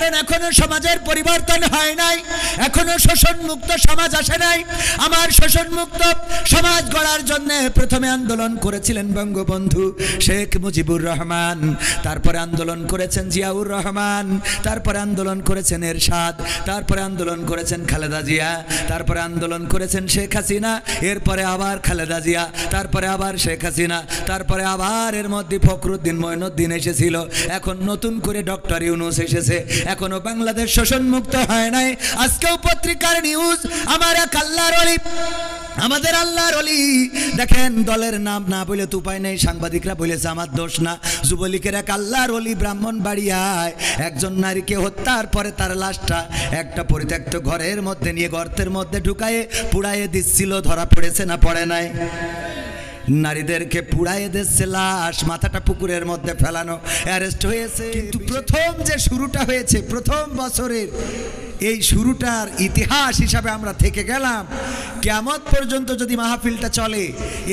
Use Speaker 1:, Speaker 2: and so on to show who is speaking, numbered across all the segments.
Speaker 1: কারণ এখনো সমাজের পরিবর্তন হয় নাই, এখনো শোষণ মুক্ত সমাজ আসে নাই। আমার শোষণ মুক্ত সমাজ গড়ার জন্য প্রথমে আন্দোলন করেছিলেন বঙ্গবন্ধু শেখ মুজিবুর রহমান, তারপরে আন্দোলন করেছেন জিয়াউর রহমান, তারপরে আন্দোলন করেছেন এরশাদ, তারপরে আন্দোলন করেছেন খালেদা জিয়া, তারপরে আন্দোলন করেছেন শেখ হাসিনা, এরপরে আবার খালেদা জিয়া, তারপরে আবার শেখ হাসিনা, তারপরে আবার এর মধ্যে ফখরুদ্দিন মঈনুদ্দিন এসেছিল, এখন নতুন করে ডক্টর ইউনূস এসেছে। এখনো বাংলাদেশ শোষণ মুক্ত হয় নাই। আজকেও পত্রিকার নিউজ, আমার এক আল্লাহর ওলি, আমাদের আল্লাহর ওলি, দেখেন দলের নাম না বলে তো উপায় নেই, সাংবাদিকরা বলেছে আমার দোষ না, যুবলীগের এক আল্লাহর ওলি ব্রাহ্মণবাড়িয়ায় একজন নারীকে হত্যার পরে তার লাশটা একটা পরিত্যক্ত ঘরের মধ্যে নিয়ে গর্তের মধ্যে ঢুকায়ে পুড়াইয়ে দিচ্ছিল, ধরা পড়েছে না পড়ে নাই? নারীদেরকে পুড়াইয়ে দিচ্ছে লাশ, মাথাটা পুকুরের মধ্যে ফেলানো, অ্যারেস্ট হয়েছে। কিন্তু প্রথম যে শুরুটা হয়েছে, প্রথম বছরের এই শুরুটার ইতিহাস হিসাবে আমরা থেকে গেলাম। কিয়ামত পর্যন্ত যদি মাহফিলটা চলে,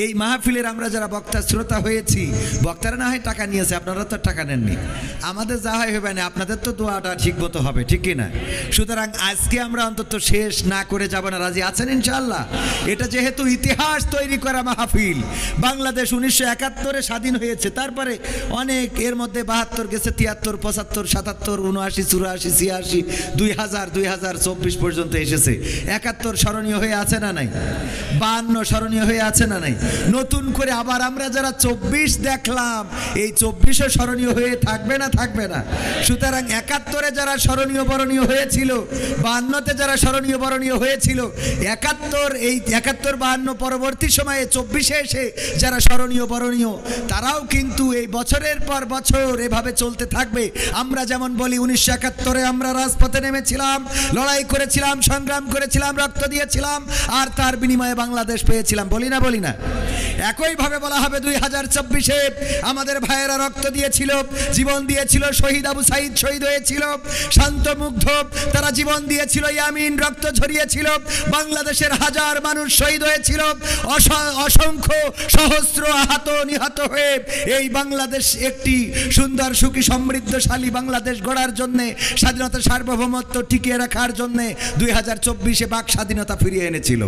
Speaker 1: এই মাহফিলের আমরা যারা বক্তা শ্রোতা হয়েছি, বক্তারা না হয় টাকা নিয়েছে, আপনারা তো টাকা নেননি, আমাদের যা হয় হবে না, আপনাদের তো দোয়াটা ঠিক মতো হবে, ঠিক কিনা? সুতরাং আজকে আমরা অন্তত শেষ না করে যাব না, রাজি আছেন ইনশাআল্লাহ? এটা যেহেতু ইতিহাস তৈরি করা মাহফিল, বাংলাদেশ 1971-এ স্বাধীন হয়েছে, তারপরে অনেক এর মধ্যে 72 গেছে, 73, 75, 77, 79, 84, 86, 2000, 2024 পর্যন্ত এসেছে। 71 স্মরণীয় হয়ে আছে না নাই? 52 স্মরণীয় হয়ে আছে না নাই? নতুন করে আবার আমরা যারা 24 দেখলাম, এই 24ও স্মরণীয় হয়ে থাকবে না, থাকবে না? সুতরাং 71-এ যারা স্মরণীয় বরণীয় হয়েছিল, 52-তে যারা স্মরণীয় বরণীয় হয়েছিল, 71, এই 71, 52 পরবর্তী সময়ে 24-এ এসে যারা স্মরণীয় বরণীয়, তারাও কিন্তু এই বছরের পর বছর এভাবে চলতে থাকবে। আমরা যেমন বলি 1971-এ আমরা রাজপথে নেমেছিলাম, লড়াই করেছিলাম, সংগ্রাম করেছিলাম, রক্ত দিয়েছিলাম, আর তার বিনিময়ে বাংলাদেশ পেয়েছিলাম, বলি না? বলি না? একইভাবে বলা হবে 2024-এ আমাদের ভাইয়েরা রক্ত দিয়েছিল, জীবন দিয়েছিল, শহীদ আবু সাইদ শহীদ হয়েছিল, শান্তমুগ্ধ তারা জীবন দিয়েছিল, ইয়ামিন রক্ত ঝরিয়েছিল, বাংলাদেশের হাজার মানুষ শহীদ হয়েছিল, অসংখ্য সহস্র আহত নিহত হয়ে এই বাংলাদেশ একটি সুন্দর সুখী সমৃদ্ধশালী বাংলাদেশ গড়ার জন্যে, স্বাধীনতা সার্বভৌমত্ব টিকিয়ে রাখার জন্যে 2024-এ বাক স্বাধীনতা ফিরিয়ে এনেছিল।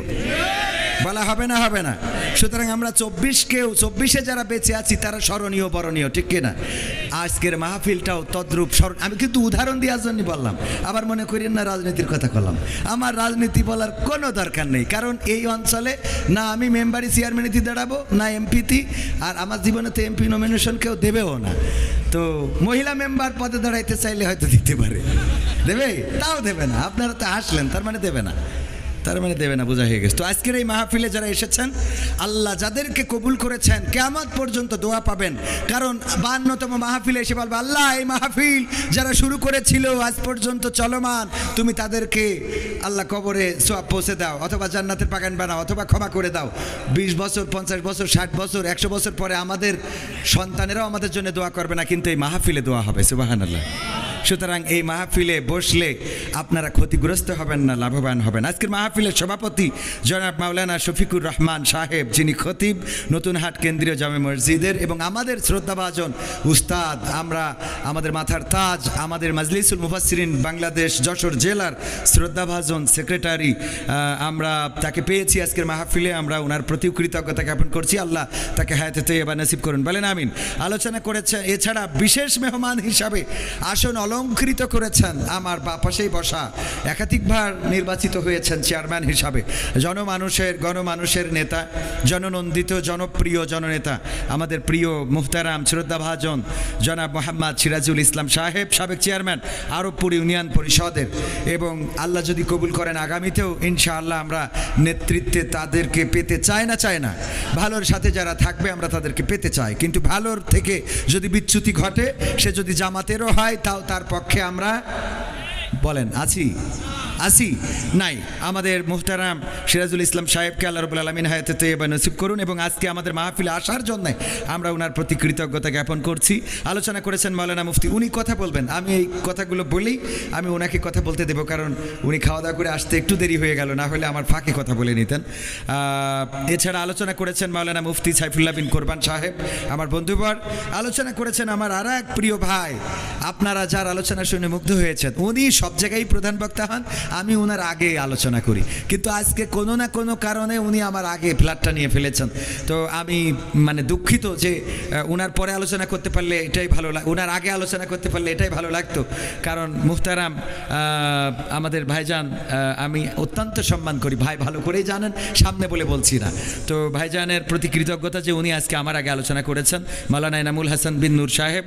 Speaker 1: বলা হবে না? হবে না? সুতরাং আমরা 24-এ যারা বেঁচে আছি তারা স্মরণীয় বরণীয়, ঠিক কিনা? আজকের মাহফিলটাও তদ্রূপ। আমি কিন্তু উদাহরণ দেওয়ার জন্য বললাম, আবার মনে করেন না রাজনীতির কথা বললাম। আমার রাজনীতি বলার কোনো দরকার নেই, কারণ এই অঞ্চলে না আমি মেম্বারি চেয়ারম্যানিতে দাঁড়াবো, না এমপিতে, আর আমার জীবনে তো এমপি নমিনেশন কেউ দেবেও না। তো মহিলা মেম্বার পদে দাঁড়াইতে চাইলে হয়তো দিতে পারে, দেবে? তাও দেবে না। আপনারা তো হাসলেন, তার মানে দেবে না, তার মানে দেবে না, বোঝা হয়ে গেছে। তো আজকের এই মাহফিলে যারা এসেছেন, আল্লাহ যাদেরকে কবুল করেছেন কিয়ামত পর্যন্ত দোয়া পাবেন। কারণ 52তম মাহফিলে এসে বলবে, আল্লাহ এই মাহফিল যারা শুরু করেছিল আজ পর্যন্ত চলমান, তুমি তাদেরকে আল্লাহ কবরে সওয়াব পৌঁছে দাও, অথবা জান্নাতের বাগান বানাও, অথবা ক্ষমা করে দাও। 20 বছর, 50 বছর, 60 বছর, 100 বছর পরে আমাদের সন্তানেরাও আমাদের জন্য দোয়া করবে না, কিন্তু এই মাহফিলে দোয়া হবে। সুবহানাল্লাহ। সুতরাং এই মাহফিলে বসলে আপনারা ক্ষতিগ্রস্ত হবেন না, লাভবান হবেন। আজকের মাহফিলের সভাপতি জনাব মাওলানা শফিকুর রহমান সাহেব, যিনি খতিব নতুনহাট কেন্দ্রীয় জামে মসজিদের, এবং আমাদের শ্রদ্ধাভাজন উস্তাদ, আমরা আমাদের মাথার তাজ, আমাদের মাজলিসুল মুফাসসিরিন বাংলাদেশ যশোর জেলার শ্রদ্ধাভাজন সেক্রেটারি, আমরা তাকে পেয়েছি আজকের মাহফিলে। আমরা ওনার প্রতি কৃতজ্ঞতা জ্ঞাপন করছি। আল্লাহ তাকে হায়াতে তৈয়বা নসিব করুন, বলেন আমিন। আলোচনা করেছে, এছাড়া বিশেষ মেহমান হিসাবে আসন অলঙ্কৃত করেছেন আমার পাশেই বসা, একাধিকবার নির্বাচিত হয়েছেন চেয়ারম্যান হিসাবে, গণমানুষের নেতা, জননন্দিত জনপ্রিয় জননেতা, আমাদের প্রিয় মুহতারাম শ্রদ্ধাভাজন জনাব মোহাম্মদ সিরাজুল ইসলাম সাহেব, সাবেক চেয়ারম্যান আরবপুর ইউনিয়ন পরিষদের, এবং আল্লাহ যদি কবুল করেন আগামীতেও ইনশাআল্লাহ আমরা নেতৃত্বে তাদেরকে পেতে চাই না, ভালোর সাথে যারা থাকবে আমরা তাদেরকে পেতে চাই। কিন্তু ভালোর থেকে যদি বিচ্যুতি ঘটে, সে যদি জামাতেরও হয়, তাও তার পক্ষে আমরা বলেন আছি আসি নাই। আমাদের মুহতারাম সিরাজুল ইসলাম সাহেবকে আল্লাহ রাব্বুল আলামিন হায়াতে তৈয়বা নসিব করুন এবং আজকে আমাদের মাহফিলে আসার জন্য আমরা ওনার প্রতি কৃতজ্ঞতা জ্ঞাপন করছি। আলোচনা করেছেন মাওলানা মুফতি, উনি কথা বলবেন, আমি এই কথাগুলো বলেই আমি ওনাকে কথা বলতে দেবো, কারণ উনি খাওয়া দাওয়া করে আসতে একটু দেরি হয়ে গেল, না হলে আমার ফাঁকে কথা বলে নিতেন। এছাড়া আলোচনা করেছেন মাওলানা মুফতি সাইফুল্লাহ বিন কোরবান সাহেব, আমার বন্ধুবর। আলোচনা করেছেন আমার আর এক প্রিয় ভাই, আপনারা যার আলোচনা শুনে মুগ্ধ হয়েছেন, উনি সব জায়গায় প্রধান বক্তা হন, আমি ওনার আগে আলোচনা করি, কিন্তু আজকে কোনো না কোনো কারণে উনি আমার আগে ফ্ল্যাটটা নিয়ে ফেলেছেন। তো আমি মানে দুঃখিত যে ওনার পরে আলোচনা করতে পারলে এটাই ভালো ওনার আগে আলোচনা করতে পারলে এটাই ভালো লাগতো, কারণ মুহতারাম আমাদের ভাইজান আমি অত্যন্ত সম্মান করি, ভাই ভালো করেই জানেন, সামনে বলে বলছি না। তো ভাইজানের প্রতি কৃতজ্ঞতা যে উনি আজকে আমার আগে আলোচনা করেছেন। মাওলানা এনামুল হাসান বিন নূর সাহেব,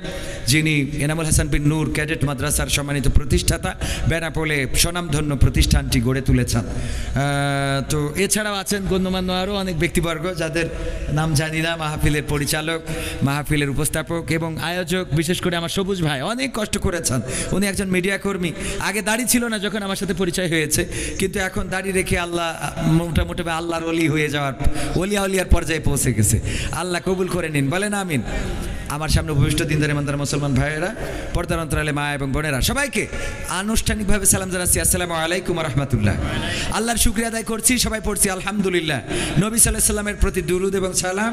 Speaker 1: যিনি এনামুল হাসান বিন নূর ক্যাডেট মাদ্রাসার সম্মানিত প্রতিষ্ঠাতা, বেনাপোলে স্বনামধন্য প্রতিষ্ঠানটি গড়ে তুলেছেন। তো এছাড়াও আছেন গণ্যমান্য আরও অনেক ব্যক্তিবর্গ যাদের নাম জানি না, মাহফিলের পরিচালক, মাহফিলের উপস্থাপক এবং আয়োজক, বিশেষ করে আমার সবুজ ভাই অনেক কষ্ট করেছেন। উনি একজন মিডিয়া কর্মী, আগে দাড়ি ছিল না যখন আমার সাথে পরিচয় হয়েছে, কিন্তু এখন দাড়ি রেখে আল্লাহ মোটামুটি আল্লাহর অলি হয়ে যাওয়ার, অলিয়া অলিয়ার পর্যায়ে পৌঁছে গেছে। আল্লাহ কবুল করে নিন, বলেন আমিন। আমার সামনে উপবিষ্ট দিনদার ইমানদার মুসলমান ভাইয়েরা, পর্দার অন্তরালে মা এবং বোনেরা, সবাইকে আনুষ্ঠানিকভাবে সালাম জানাচ্ছি, আসসালামু আলাইকুম ওয়া রাহমাতুল্লাহ। আল্লাহর শুকরিয়া আদায় করছি, সবাই পড়ছি আলহামদুলিল্লাহ। নবী সাল্লাল্লাহু আলাইহি সাল্লামের প্রতি দুরূদ এবং সালাম,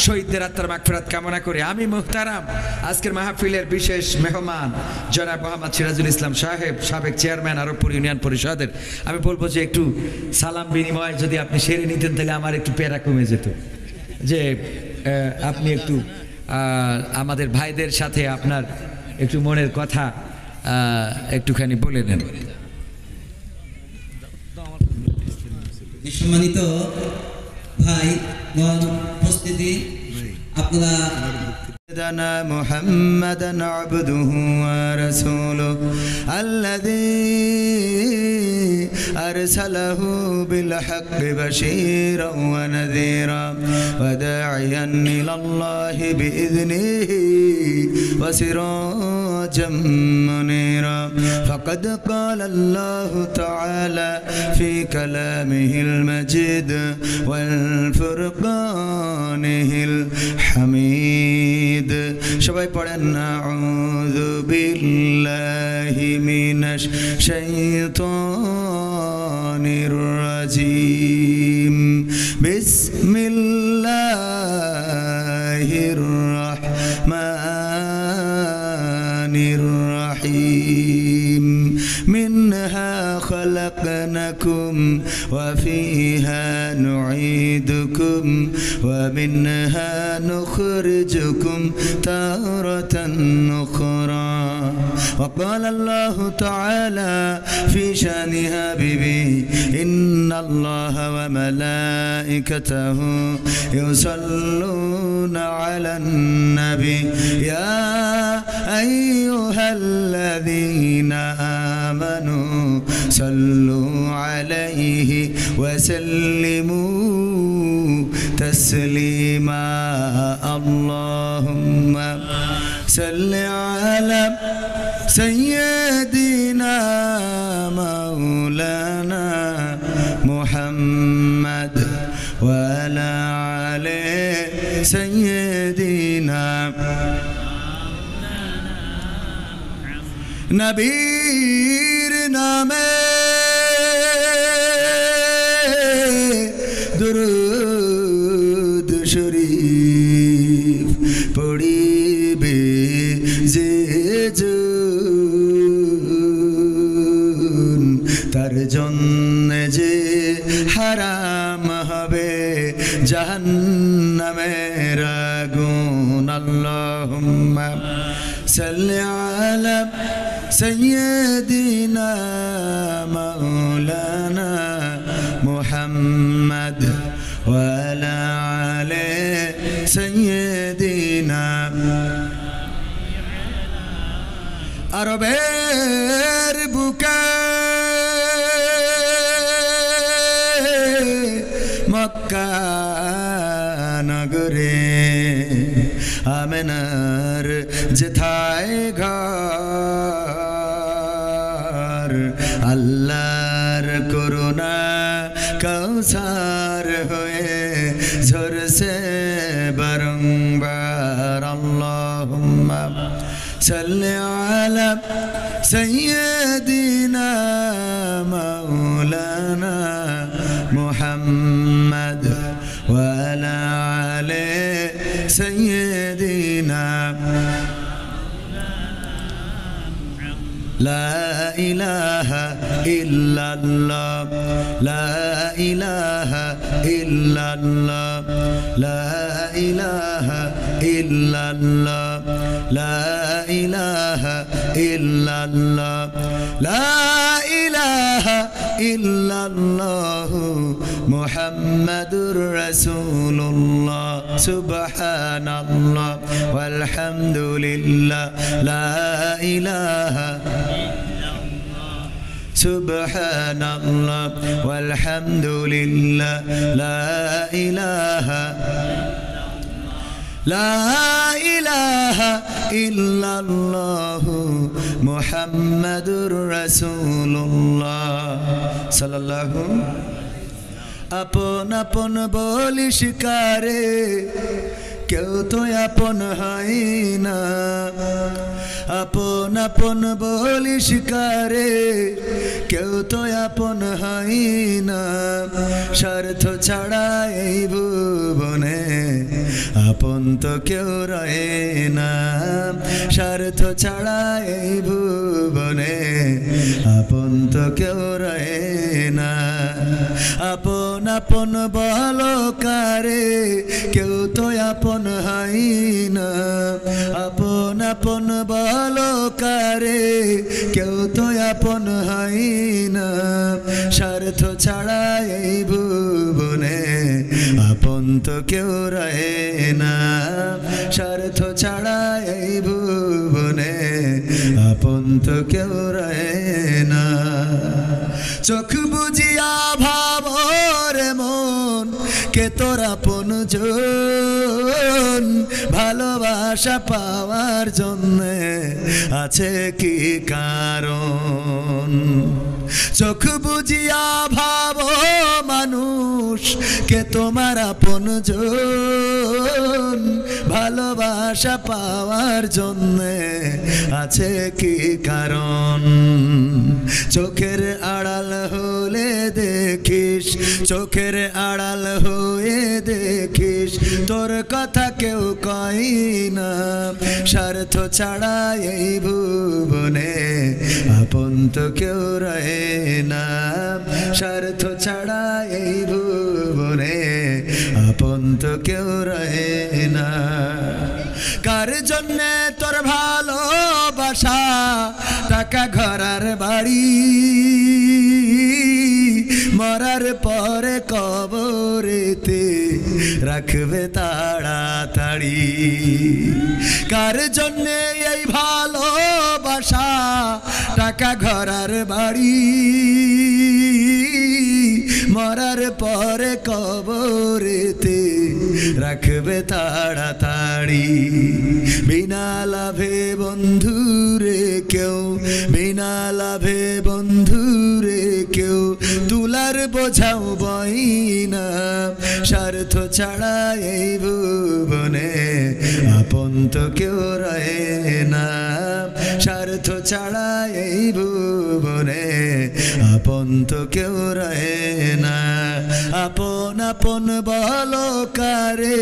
Speaker 1: শহীদদের আত্মার মাগফিরাত কামনা করে আমি মুহতারাম আজকের মাহফিলের বিশেষ মেহমান জনাব মোহাম্মদ সিরাজুল ইসলাম সাহেব, সাবেক চেয়ারম্যান আরবপুর ইউনিয়ন পরিষদের, আমি বলবো যে একটু সালাম বিনিময় যদি আপনি সেরে নিতেন তাহলে আমার একটু প্যারা কমে যেত, যে আপনি একটু আমাদের ভাইদের সাথে আপনার একটু মনের কথা একটুখানি বলে নেন।
Speaker 2: সম্মানিত ভাই বোন উপস্থিতি, আপনারা
Speaker 1: محمدا عبده ورسوله الذي أرسله بالحق بشيرا ونذيرا وداعيا إلى الله بإذنه وسراجا منيرا فقد قال الله تعالى في كلامه المجيد والفرقانه الحميد সবাই পড়েন আউযু বিল্লাহি মিনাশ শাইতানির রাজিম বিসমিল্লাহির রাহমানির রাহিম মিনহা خلقناكم وفيها نعيدكم ومنها نخرجكم تارة أخرى وقال الله تعالى في شأن حبيبه إن الله وملائكته يصلون على النبي يا أيها الذين آمنوا صلوا عليه وسلموا تسليما اللهم صل على سيدنا مولانا محمد وعلى آله سيدنا নবীর নামে দুরূদ শরীফ পড়িবে যে জন তার জন্য যে হারাম হবে জাহান্নামের আগুন আল্লাহুম্মা সাল্লি আলা سيدنا مولانا محمد وعلى آله سيدنا আরবের বুকে মক্কা নগরে আমেনার যেথায় ঘর আল্লাহর করুণা কৌসার হয়ে ঝরছে বারংবার আল্লাহুম্মা সাল্লি আলা সাইয়্যিদিনা মাওলানা মুহাম্মদ ওয়া আলা আলি সাইয়্যিদিনা لا إله إلا الله لا إله إلا الله لا إله إلا الله لا إله إلا الله لا إله إلا الله محمد رسول الله سبحان الله والحمد لله لا إله سبحان الله والحمد لله لا إله لا إله إلا الله محمد رسول الله صلى الله আপন আপন বলিস কারে কেউ তো আপন হয় না আপন আপন বলিস কারে কেউ তো আপন হয় না স্বার্থ ছাড়া এই ভুবনে আপন তো কেউ রয়ে না স্বার্থ ছাড়া এই ভুবনে আপন তো কেউ রয়ে না আপন আপন বলো কারে কেউ তো আপন হয় না আপন আপন বলো কারে কেউ তো আপন হয় না স্বার্থ ছাড়া এই ভুবনে আপন তো কেউ রয়ে না স্বার্থ ছাড়া এই ভুবনে আপন তো কেউ রয়ে না চোখ বুঝিয়া ভাবর মন কে তোর আপন জন ভালোবাসা পাওয়ার জন্যে আছে কি কারণ চোখ বুঝিয়া ভাবো মানুষ কে তোমার আপন জন ভালোবাসা পাওয়ার জন্যে আছে কি কারণ চোখের আড়াল হলে দেখিস চোখের আড়াল হয়ে দেখিস তোর কথা কেউ কয় না স্বার্থ ছাড়া এই ভুবনে আপন তো কেউ রয়ে না স্বার্থ ছাড়া এই ভুবনে আপন তো কেউ রয়ে না কার জন্যে তোর ভালোবাসা টাকা ঘরার বাড়ি মরার পরে কবরেতে রাখবে তাড়াতাড়ি কার জন্যে এই ভালোবাসা টাকা ঘরার বাড়ি মরার পরে কবরেতে রাখবে তাড়াতাড়ি বিনা লাভে বন্ধুরে কেউ বিনা লাভে বন্ধুরে কেউ তুলার বোঝাও বই না স্বার্থ ছাড়া এই ভুবনে আপন তো কেউ রয়ে না স্বার্থ ছাড়া এই ভুবনে আপন তো কেউ রয়ে না আপন আপন বলো কারে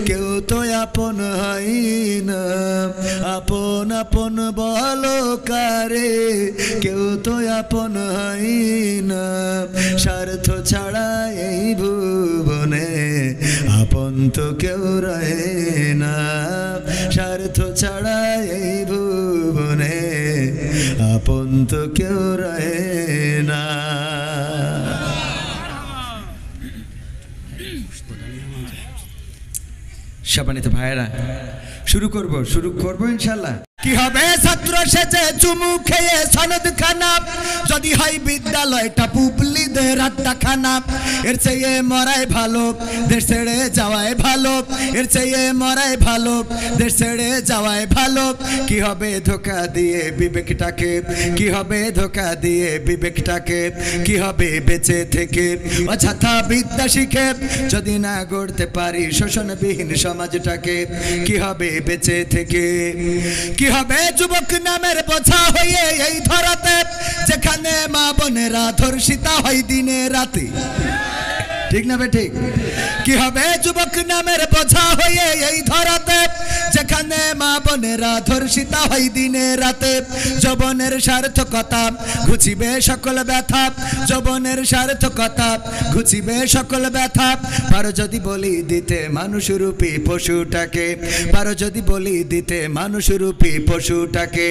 Speaker 1: কেউ তো আপন হয় না আপন আপন বলো কারে কেউ তো আপন হয় না স্বার্থ ছাড়া এই ভুবনে আপন তো কেউ রয়ে না স্বার্থ ছাড়া এই ভুবনে আপন তো কেউ রয়ে না সম্মানিত ভাইয়েরা শুরু করব ইনশাআল্লাহ। কি হবে ছাত্র সেজে চুমু খেয়ে সনদ খানা যদি হয় বিদ্যালয়টা পুবলিদের আড্ডাখানা এর চেয়ে মরাই ভালো দেশ ছেড়ে যাওয়াই ভালো এর চেয়ে মরাই ভালো দেশ ছেড়ে যাওয়াই ভালো কি হবে ধোঁকা দিয়ে বিবেকটাকে কি হবে ধোঁকা দিয়ে বিবেকটাকে কি হবে বেঁচে থেকে অযথা বিদ্যা শিখে যদি না গড়তে পারি শোষণবিহীন সমাজটাকে কি হবে বেঁচে থেকে কি হবে যুবক নামের বোঝা হয়ে এই ধরাতে যেখানে মা বোনেরা ধর্ষিতা হয় দিনে রাতে ঠিক না বে ঠিক কি হবে যুবক নামের বোঝা হয়ে এই ধরাতে যেখানে মা বোনেরা ধর্ষিতা হয় দিনে রাতে যৌবনের সার্থকতা ঘুচিবে সকল ব্যথা যৌবনের সার্থকতা ঘুচিবে সকল ব্যথা পারো যদি বলি দিতে মানুষরূপী পশুটাকে পারো যদি বলি দিতে মানুষরূপী পশুটাকে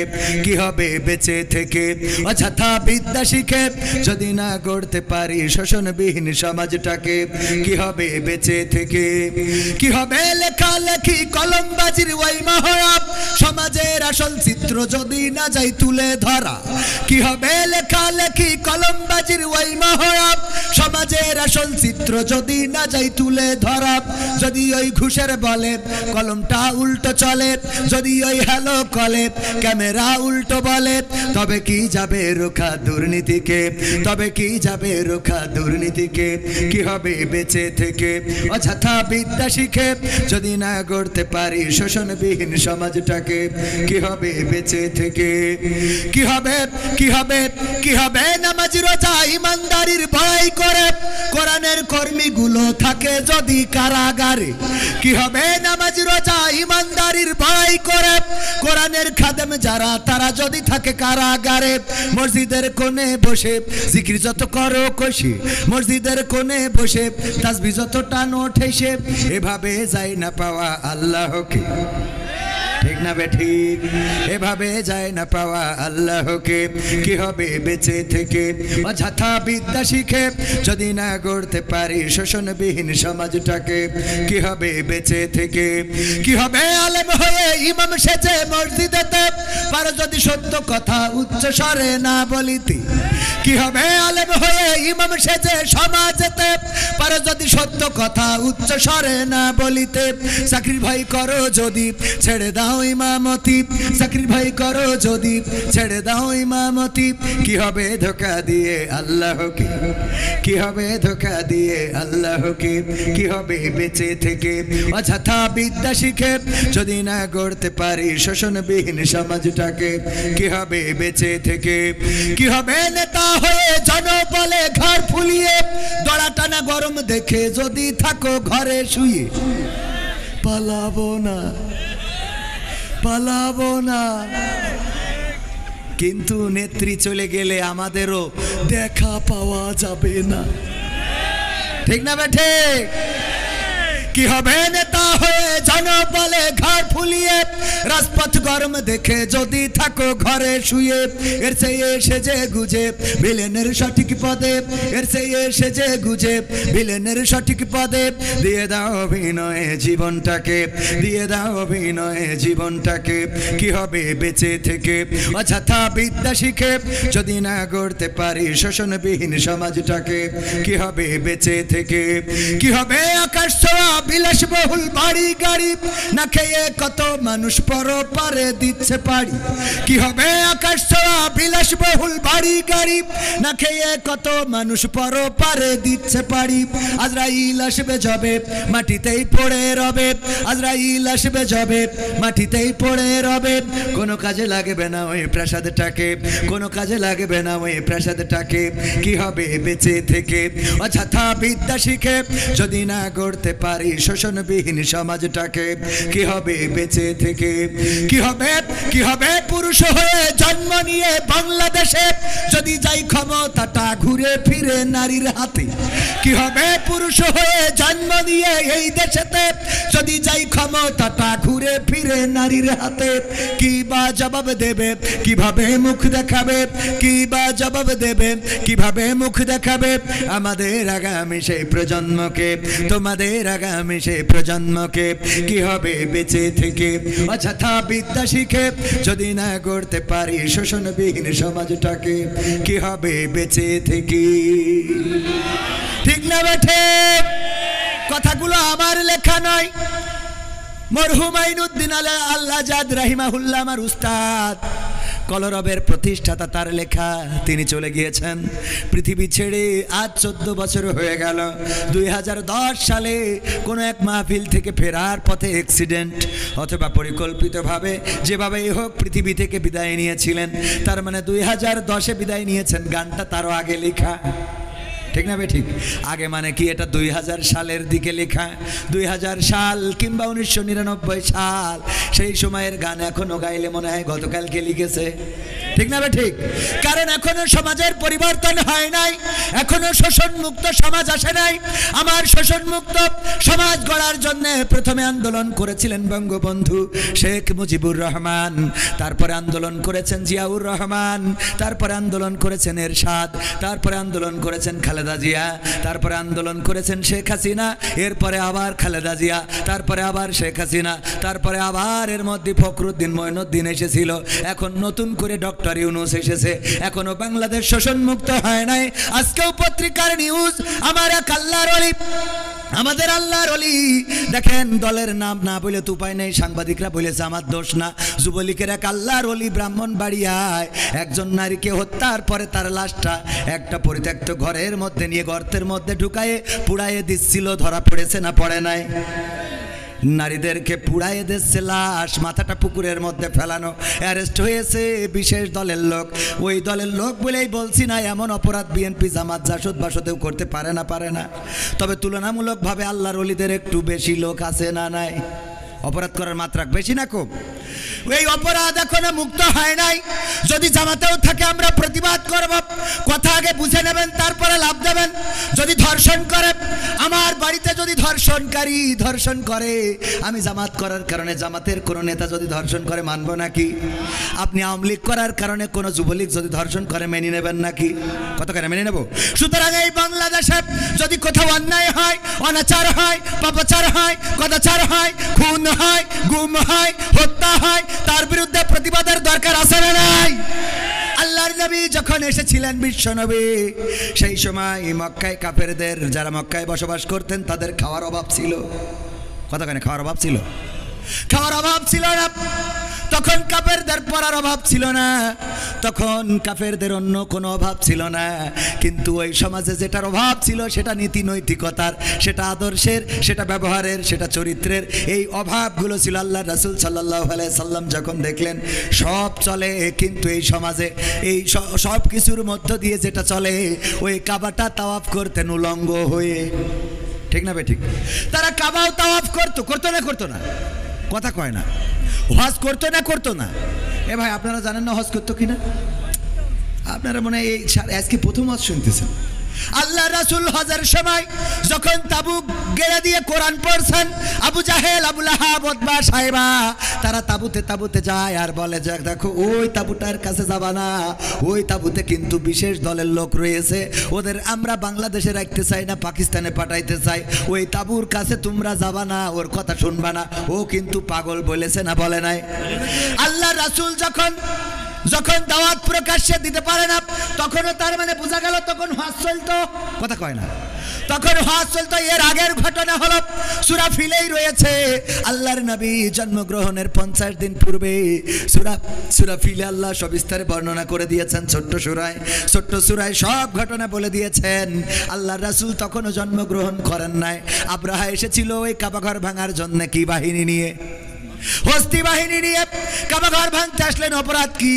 Speaker 1: কি হবে বেঁচে থেকে অযথা বিদ্যা শিখে যদি না গড়তে পারি শোষণবিহীন সমাজটাকে কি হবে বেঁচে থেকে কি হবে লেখালেখি কলমবাজির ওই মহড়া সমাজের আসল চিত্র যদি না যাই তুলে ধরা কি হবে লেখালেখি কলমবাজির ওই মহড়া সমাজের আসল চিত্র যদি না যাই তুলে ধরা যদি ওই ঘুষের বলে কলমটা উল্টো চলে যদি ওই হ্যালো কলে ক্যামেরা উল্টো বলে তবে কি যাবে রোখা দুর্নীতিকে তবে কি যাবে রোখা দুর্নীতিকে কি হবে বেঁচে থেকে অযথা বিদ্যা শিখে যদি না গড়তে পারি শোষণবিহীন সমাজটাকে কি হবে বেঁচে থেকে কি হবে কি হবে কি হবে নামাজ রোজা ইমানদারির ভয় করে কোরআনের কর্মীগুলো থাকে যদি কারাগারে কি হবে নামাজ রোজা ইমানদারির ভয় করে কোরআনের খাদেম যারা তারা যদি থাকে কারাগারে মসজিদের কোণে বসে জিকির যত করো কষি মসজিদের কোণে বসে তাসবিহ যত টানো ঠেসে এভাবে যায় না পাওয়া আল্লাহকে ঠিক না বে ঠিক এভাবে যায় না পাওয়া আল্লাহকে কি হবে বেঁচে থেকে অযথা বিদ্যা শিখে যদি না গড়তে পারি শোষণবিহীন সমাজটাকে কি হবে বেঁচে থেকে কি হবে আলেম হয়ে ইমাম সেজে মসজিদেতে পারো যদি সত্য কথা উচ্চ স্বরে না বলিতে কি হবে আলেম হয়ে ইমাম সেজে সমাজেতে পারো যদি সত্য কথা উচ্চ স্বরে না বলিতে চাকরির ভয় করো যদি ছেড়ে দাও ইমামতি চাকরির ভয় করো যদি ছেড়ে দাও ইমামতি কি হবে ধোঁকা দিয়ে আল্লাহকে কি হবে ধোঁকা দিয়ে আল্লাহকে কি হবে বেঁচে থেকে অযথা বিদ্যা শিখে যদি না গড়তে পারি শোষণবিহীন সমাজটাকে কি হবে বেঁচে থেকে কি হবে নেতা হয়ে জনবলে ঘর ফুলিয়ে দড়া টানা গরম দেখে যদি থাকো ঘরে শুয়ে পালাবো না পালাবো না কিন্তু নেত্রী চলে গেলে আমাদেরও দেখা পাওয়া যাবে না ঠিক না বেঠে কি হবে নেতা হয়ে জনবলে ঘর ফুলিয়ে রাজপথ গরম দেখে যদি থাকো ঘরে শুয়ে এর চেয়ে সেজে গুজে ভিলেনের সঠিক পদে এর চেয়ে সেজে গুজে ভিলেনের সঠিক পদে দিয়ে দাও অভিনয়ে জীবনটাকে দিয়ে দাও অভিনয়ে জীবনটাকে কি হবে বেঁচে থেকে অযথা বিদ্যা শিখে যদি না গড়তে পারি শোষণবিহীন সমাজটাকে কি হবে বেঁচে থেকে কি হবে আকাশ ছোঁয়া বিলাসবহুল বাড়ি গাড়ি না খেয়ে কত মানুষ পরপারে দিচ্ছে পাড়ি কি হবে আকাশ ছোঁয়া বিলাসবহুল বাড়ি গাড়ি না খেয়ে কত মানুষ পরপারে দিচ্ছে পাড়ি আজরাইল আসবে যাবে মাটিতেই পড়ে রবে আজরাইল আসবে যাবে মাটিতেই পড়ে রবে কোনো কাজে লাগবে না ওই প্রাসাদটাকে কোনো কাজে লাগবে না ওই প্রাসাদটাকে কি হবে বেঁচে থেকে অযথা বিদ্যা শিখে যদি না গড়তে পারি শোষণবিহীন সমাজটাকে কি হবে বেঁচে থেকে কি হবে পুরুষ হয়ে জন্ম নিয়ে বাংলাদেশে যদি যাই ক্ষমতাটা ঘুরে ফিরে নারীর হাতে কি হবে পুরুষ হয়ে জন্ম নিয়ে এই দেশেতে যদি যাই ক্ষমতাটা ঘুরে ফিরে নারীর হাতে কি বা জবাব দেবে কিভাবে মুখ দেখাবে কি বা জবাব দেবে কিভাবে মুখ দেখাবে আমাদের আগামী সেই প্রজন্মকে তোমাদের আগামী সেই প্রজন্ম প্রজন্মকে কি হবে বেঁচে থেকে অযথা বিদ্যা শিখে যদি না গড়তে পারি শোষণবিহীন সমাজটাকে কি হবে বেঁচে থেকে ঠিক না বেঠে কথাগুলো আমার লেখা নয় মরহুম আইনুদ্দিন আল্লাহ জাদ রাহিমাহুল্লাহ আমার উস্তাদ কলরবের প্রতিষ্ঠাতা তার লেখা তিনি চলে গিয়েছেন পৃথিবী ছেড়ে আজ 14 বছর হয়ে গেল 2010 সালে কোনো এক মাহফিল থেকে ফেরার পথে অ্যাক্সিডেন্ট অথবা পরিকল্পিতভাবে যেভাবেই হোক পৃথিবী থেকে বিদায় নিয়েছিলেন তার মানে 2010-এ বিদায় নিয়েছেন গানটা তারও আগে লেখা ঠিক না ঠিক আগে মানে কি এটা 2000 সালের দিকে লেখা 2000 সাল কিংবা 1999 সাল সেই সময়ের গান এখনো গাইলে মনে হয় গতকালকে লিখেছে ঠিক না ঠিক কারণ এখনো সমাজের পরিবর্তন হয় নাই এখনো শোষণ মুক্ত সমাজ আসে নাই আমার শোষণ মুক্ত সমাজ গড়ার জন্য প্রথমে আন্দোলন করেছিলেন বঙ্গবন্ধু শেখ মুজিবুর রহমান তারপরে আন্দোলন করেছেন জিয়াউর রহমান তারপরে আন্দোলন করেছেন এরশাদ তারপরে আন্দোলন করেছেন খালেদা জিয়া তারপরে আন্দোলন করেছেন শেখ হাসিনা এরপরে আবার খালেদা জিয়া তারপরে আবার শেখ হাসিনা তারপরে আবার এর মধ্যে ফখরুদ্দিন মঈনুদ্দিন এসেছিল এখন নতুন করে ডক্টর ইউনূস এসেছে এখনো বাংলাদেশ শোষণ মুক্ত হয় নাই আজকেও পত্রিকার নিউজ আমার এক আল্লাহর ওলি আমাদের আল্লাহর ওলি দেখেন দলের নাম না বলে তো উপায় নেই সাংবাদিকরা বলেছে আমার দোষ না যুবলীগের এক আল্লাহর ওলি ব্রাহ্মণবাড়িয়ায় একজন নারীকে হত্যার পরে তার লাশটা একটা পরিত্যক্ত ঘরের মধ্যে নিয়ে গর্তের মধ্যে ঢুকায়ে পুড়াইয়ে দিচ্ছিল ধরা পড়েছে না পড়ে নাই নারীদেরকে পুড়াইয়ে দিচ্ছে লাশ মাথাটা পুকুরের মধ্যে ফেলানো অ্যারেস্ট হয়েছে বিশেষ দলের লোক ওই দলের লোক বলেই বলছি না এমন অপরাধ বিএনপি জামাত জাসদ বাসদেও করতে পারে না তবে তুলনামূলকভাবে আল্লাহর ওলিদের একটু বেশি লোক আছে না নাই অপরাধ করার মাত্রা বেশি না কম এই অপরাধ এখনো মুক্ত হয় নাই যদি জামাতেও থাকে আমরা প্রতিবাদ করব কথা আগে বুঝে নেবেন তারপরে লাভ দেবেন যদি ধর্ষণ করে আমার বাড়িতে যদি ধর্ষণকারী ধর্ষণ করে আমি জামাত করার কারণে জামাতের কোনো নেতা যদি ধর্ষণ করে মানব নাকি আপনি আওয়ামী লীগ করার কারণে কোনো যুবলীগ যদি ধর্ষণ করে মেনে নেবেন নাকি কত করে মেনে নেব সুতরাং এই বাংলাদেশে যদি কোথাও অন্যায় হয় অনাচার হয় পাপাচার হয় কদাচার হয় খুন হয় গুম হয় হত্যা হয় তার বিরুদ্ধে প্রতিবাদের দরকার আছে না নাই আল্লাহর নবী যখন এসেছিলেন বিশ্ব নবী সেই সময় মক্কায় কাফেরদের যারা মক্কায় বসবাস করতেন তাদের খাওয়ার অভাব ছিল কতখানি খাওয়ার অভাব ছিল খাওয়ার অভাব ছিল না তখন কাফেরদের পড়ার অভাব ছিল না তখন কাফেরদের অন্য কোনো অভাব ছিল না কিন্তু ওই সমাজে যেটার অভাব ছিল সেটা নীতি নৈতিকতার সেটা আদর্শের সেটা ব্যবহারের সেটা চরিত্রের এই অভাবগুলো ছিল আল্লাহ রাসূল সাল্লাল্লাহু আলাইহি সাল্লাম যখন দেখলেন সব চলে কিন্তু এই সমাজে এই সব কিছুর মধ্য দিয়ে যেটা চলে ওই কাবাটা তাওয়াফ করতেন উলঙ্গ হয়ে ঠিক না ঠিক তারা কাবাও তাওয়াফ করতো না কথা কয় না হজ করতো না এ ভাই আপনারা জানেন না হজ করতো কিনা আপনারা মনে হয় এই আজকে প্রথম হজ শুনতেছেন আল্লাহ রাসূল হজের সময় যখন তাবুক গেড়ে দিয়ে কোরআন পড়ছেন আবু জাহেল আবু লাহাব উতবা সাইবা তারা তাবুতে যায় আর বলে যে দেখো ওই তাবুটার কাছে যাবা না ওই তাবুতে কিন্তু বিশেষ দলের লোক রয়েছে ওদের আমরা বাংলাদেশে রাখতে চাই না পাকিস্তানে পাঠাইতে চাই ওই তাবুর কাছে তোমরা যাবা না ওর কথা শুনবা না ও কিন্তু পাগল বলেছে না বলে নাই আল্লাহ রাসূল যখন দাওয়াত প্রকাশ্যে দিতে পারে না তখনও তার মানে বোঝা গেল তখন হজ চলতো কথা কয় না তখন হজ চলতো এর আগের ঘটনা হলো সূরা ফিলেই রয়েছে আল্লাহর নবী জন্মগ্রহণের 50 দিন পূর্বে সূরা ফিলে আল্লাহ সবিস্তারে বর্ণনা করে দিয়েছেন ছোট্ট সূরায় সব ঘটনা বলে দিয়েছেন আল্লাহর রাসূল তখনও জন্মগ্রহণ করেন নাই আব্রাহা এসেছিল ওই কাবা ঘর ভাঙার জন্য কি বাহিনী নিয়ে হস্তি বাহিনী নিয়ে কাবা ঘর ভাঙতে আসলেন অপরাধ কি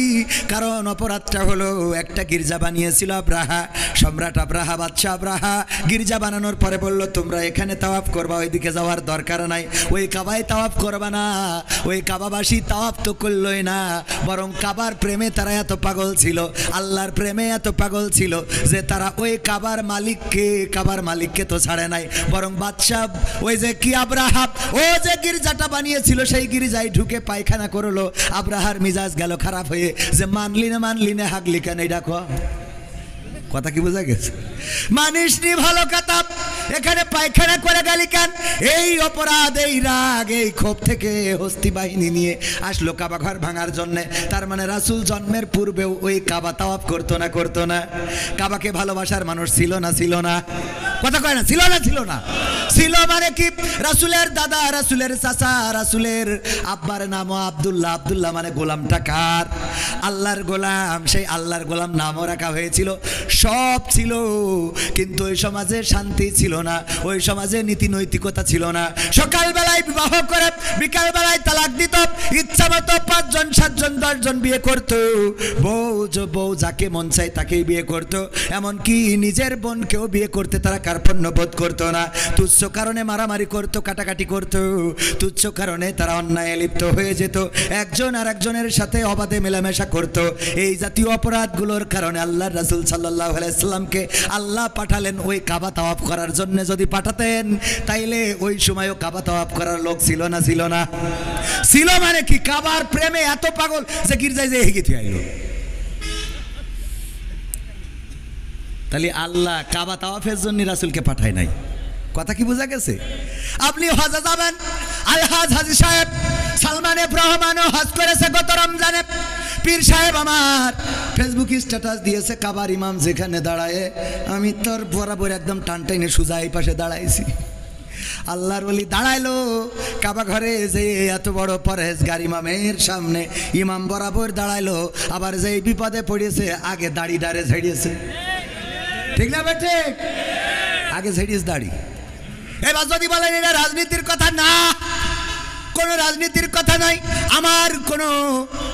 Speaker 1: কারণ অপরাধটা হলো একটা গির্জা বানিয়েছিল আব্রাহা সম্রাট আব্রাহা বাদশা আব্রাহা গির্জা বানানোর পরে বলল তোমরা এখানে তাওয়াফ করবা ওইদিকে যাওয়ার দরকার নাই ওই কাবায় তাওয়াফ করবা না ওই কাবাবাসী তাওয়াফ তো করলই না বরং কাবার প্রেমে তারা এত পাগল ছিল আল্লাহর প্রেমে এত পাগল ছিল যে তারা ওই কাবার মালিককে তো ছাড়ে নাই বরং বাদশা ওই যে কি আব্রাহা ও যে গির্জাটা বানিয়েছিল সেই গির্জায় ঢুকে পায়খানা করলো আব্রাহার মিজাজ গেল খারাপ হয়ে যে মানলি না হাগলি কেন এটা কথা কি বোঝা গেছে মানিস নি ভালো কথা, এখানে পায়খানা করে গেলি কেন? এই অপরাধ, এই রাগ, এই ক্ষোভ থেকে হস্তি বাহিনী নিয়ে আসলো কাবা ঘর ভাঙার জন্যে। তার মানে রাসূল জন্মের পূর্বেও ওই কাবা তাওয়াফ করতো না? করতো না? কাবাকে ভালোবাসার মানুষ ছিল না? ছিল না? কথা কয় না, ছিল না? ছিল না? ছিল মানে কি? রাসূলের দাদা, রাসূলের চাচা, রাসূলের আব্বার নামও আব্দুল্লাহ। আব্দুল্লাহ মানে গোলামটা কার? আল্লাহর গোলাম। সেই আল্লাহর গোলাম নামও রাখা হয়েছিল, সব ছিল, কিন্তু ওই সমাজে শান্তি ছিল না, ওই সমাজে নীতি নৈতিকতা ছিল না। সকালবেলায় বিবাহ করে বিকালবেলায় তালাক দিত, ইচ্ছা মতো 5 জন 7 জন 10 জন বিয়ে করত, বউ যাকে মন চায় তাকেই বিয়ে করত, এমনকি নিজের বোনকেও বিয়ে করতে তারা কার্পণ্য বোধ করতো না। তুচ্ছ কারণে মারামারি করত, কাটাকাটি করত, তুচ্ছ কারণে তারা অন্যায় লিপ্ত হয়ে যেত, একজন আর একজনের সাথে অবাধে মেলামেশা করত। এই জাতীয় অপরাধগুলোর কারণে আল্লাহর রাসূল সাল্লাল্লাহু আলাইহি সাল্লামকে আল্লাহ পাঠালেন ওই কাবা তাওয়াফ করার জন্য। যদি পাঠাতেন তাইলে ওই সময়ও কাবা তাওয়াফ করার লোক ছিল না? ছিল না? ছিল মানে কি? কাবার প্রেমে এত পাগল যে গির্জায় যে হেগে থিয়ে আইলো। তাহলে আল্লাহ কাবা তাওয়াফের জন্য রাসূলকে পাঠায় নাই। কথা কি বোঝা গেছে? আপনি হজে যাবেন, আলহাজ হাজী সাহেব সালমান এফ রহমানও হজ করেছে গত রমজানে। পীর সাহেব আমার ফেসবুক স্ট্যাটাস দিয়েছে, কাবার ইমাম যেখানে দাঁড়ায় আমি তোর বরাবর একদম টান টাইনে সোজা এই পাশে দাঁড়াইছি। আল্লাহর ওলি দাঁড়াইলো কাবা ঘরে, যে এত বড় পরহেজগার ইমামের সামনে ইমাম বরাবর দাঁড়াইলো, আবার যে বিপদে পড়েছে আগে দাড়ি ডারে ঝেড়িয়েছে। ঠিক না বেটে? আগে ঝেড়িয়েছে দাড়ি। এবার যদি বলেন এটা রাজনীতির কথা, না, কোনো রাজনীতির কথা নাই। আমার কোনো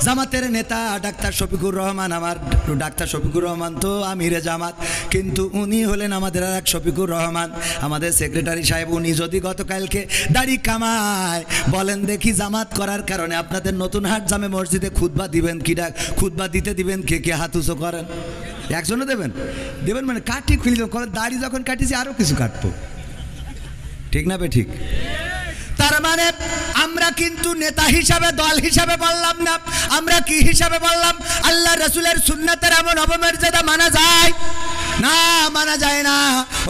Speaker 1: জামাতের নেতা ডাক্তার শফিকুর রহমান, আমার ডাক্তার শফিকুর রহমান তো আমিরে জামাত, কিন্তু উনি হলেন আমাদের আর এক শফিকুর রহমান, আমাদের সেক্রেটারি সাহেব। উনি যদি গতকালকে দাড়ি কামায়, বলেন দেখি জামাত করার কারণে আপনাদের নতুন হাট জামে মসজিদে খুতবা দিবেন কি? খুতবা দিতে দিবেন কে কে? হাত উঁচু করেন। একজনও দেবেন? দেবেন মানে কাটি খুলি দেবেন। দাড়ি যখন কাটিছি আরও কিছু কাটবো। ঠিক না বে? ঠিক। তার মানে আমরা কিন্তু নেতা হিসাবে, দল হিসাবে বললাম না, আমরা কি হিসাবে বললাম? আল্লাহ রাসূলের সুন্নাতের এমন অবমর্যাদা মানা যায় না? মানা যায় না।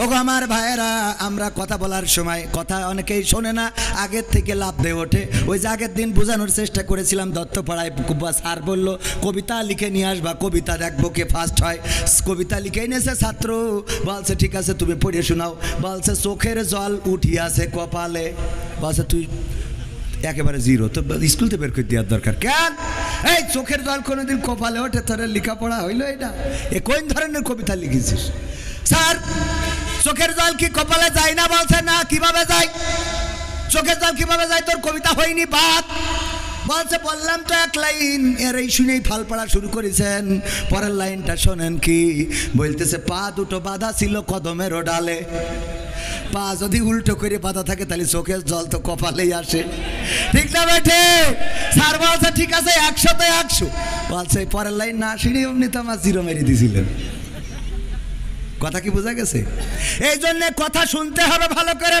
Speaker 1: ওগো আমার ভাইয়েরা, আমরা কথা বলার সময় কথা অনেকেই শোনে না, আগের থেকে লাভ দিয়ে ওঠে। ওই যে আগের দিন বোঝানোর চেষ্টা করেছিলাম দত্তপাড়ায়, স্যার বলল কবিতা লিখে নিয়ে আসবা, কবিতা দেখবো কে ফার্স্ট হয়। কবিতা লিখে এনেছে ছাত্র, বলছে ঠিক আছে তুমি পড়ে শোনাও। বলছে চোখের জল উঠিয়াছে কপালে, বলছে তুই একেবারে জিরো, তো স্কুল থেকে বের করে দেওয়ার দরকার। কেন? এই চোখের জল কোনোদিন কপালে ওঠে? তোর লেখাপড়া হইলো এটা? এ কোন ধরনের কবিতা লিখেছিস? স্যার চোখের জল কি কপালে যায় না? বলছে না। কিভাবে যায়? চোখের জল কিভাবে যায়? তোর কবিতা হয়নি বাদ। বলছে বললাম তো এক লাইন, এর এই শুনেই ফাল পড়া শুরু করেছেন। পরের লাইনটা শোনেন কি বলতেছে, পা দুটো বাঁধা ছিল কদমের ডালে। পা যদি উল্টো করে বাঁধা থাকে তাহলে চোখের জল তো কপালেই আসে। ঠিক না বেঠে? স্যার বলছে ঠিক আছে 100-তে 100। বলছে পরের লাইন না শুনে অমনি তো আমার জিরো মেরে দিয়েছিলেন। কথা কি বোঝা গেছে? এই জন্য কথা শুনতে হবে ভালো করে,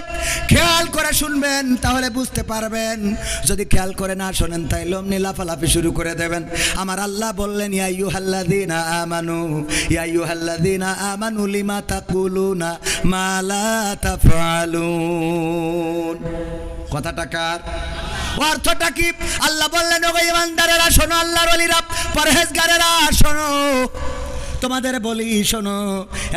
Speaker 1: খেয়াল করে শুনবেন, তাহলে বুঝতে পারবেন। যদি খেয়াল করে না শোনেন তাইলে অমনি লাফালাফি শুরু করে দেবেন। আমার আল্লাহ বললেন, ইয়া আইয়ুহাল্লাযীনা আমানু, ইয়া আইয়ুহাল্লাযীনা আমানু লিমা তাকুলুনা মা লা তাফআলুন। কথাটা কার? অর্থটা কি? আল্লাহ বললেন, ওগো ঈমানদারেরা শোনো, আল্লাহর ওলিরা, পরহেজগারেরা শোনো, তোমাদের বলি শোনো,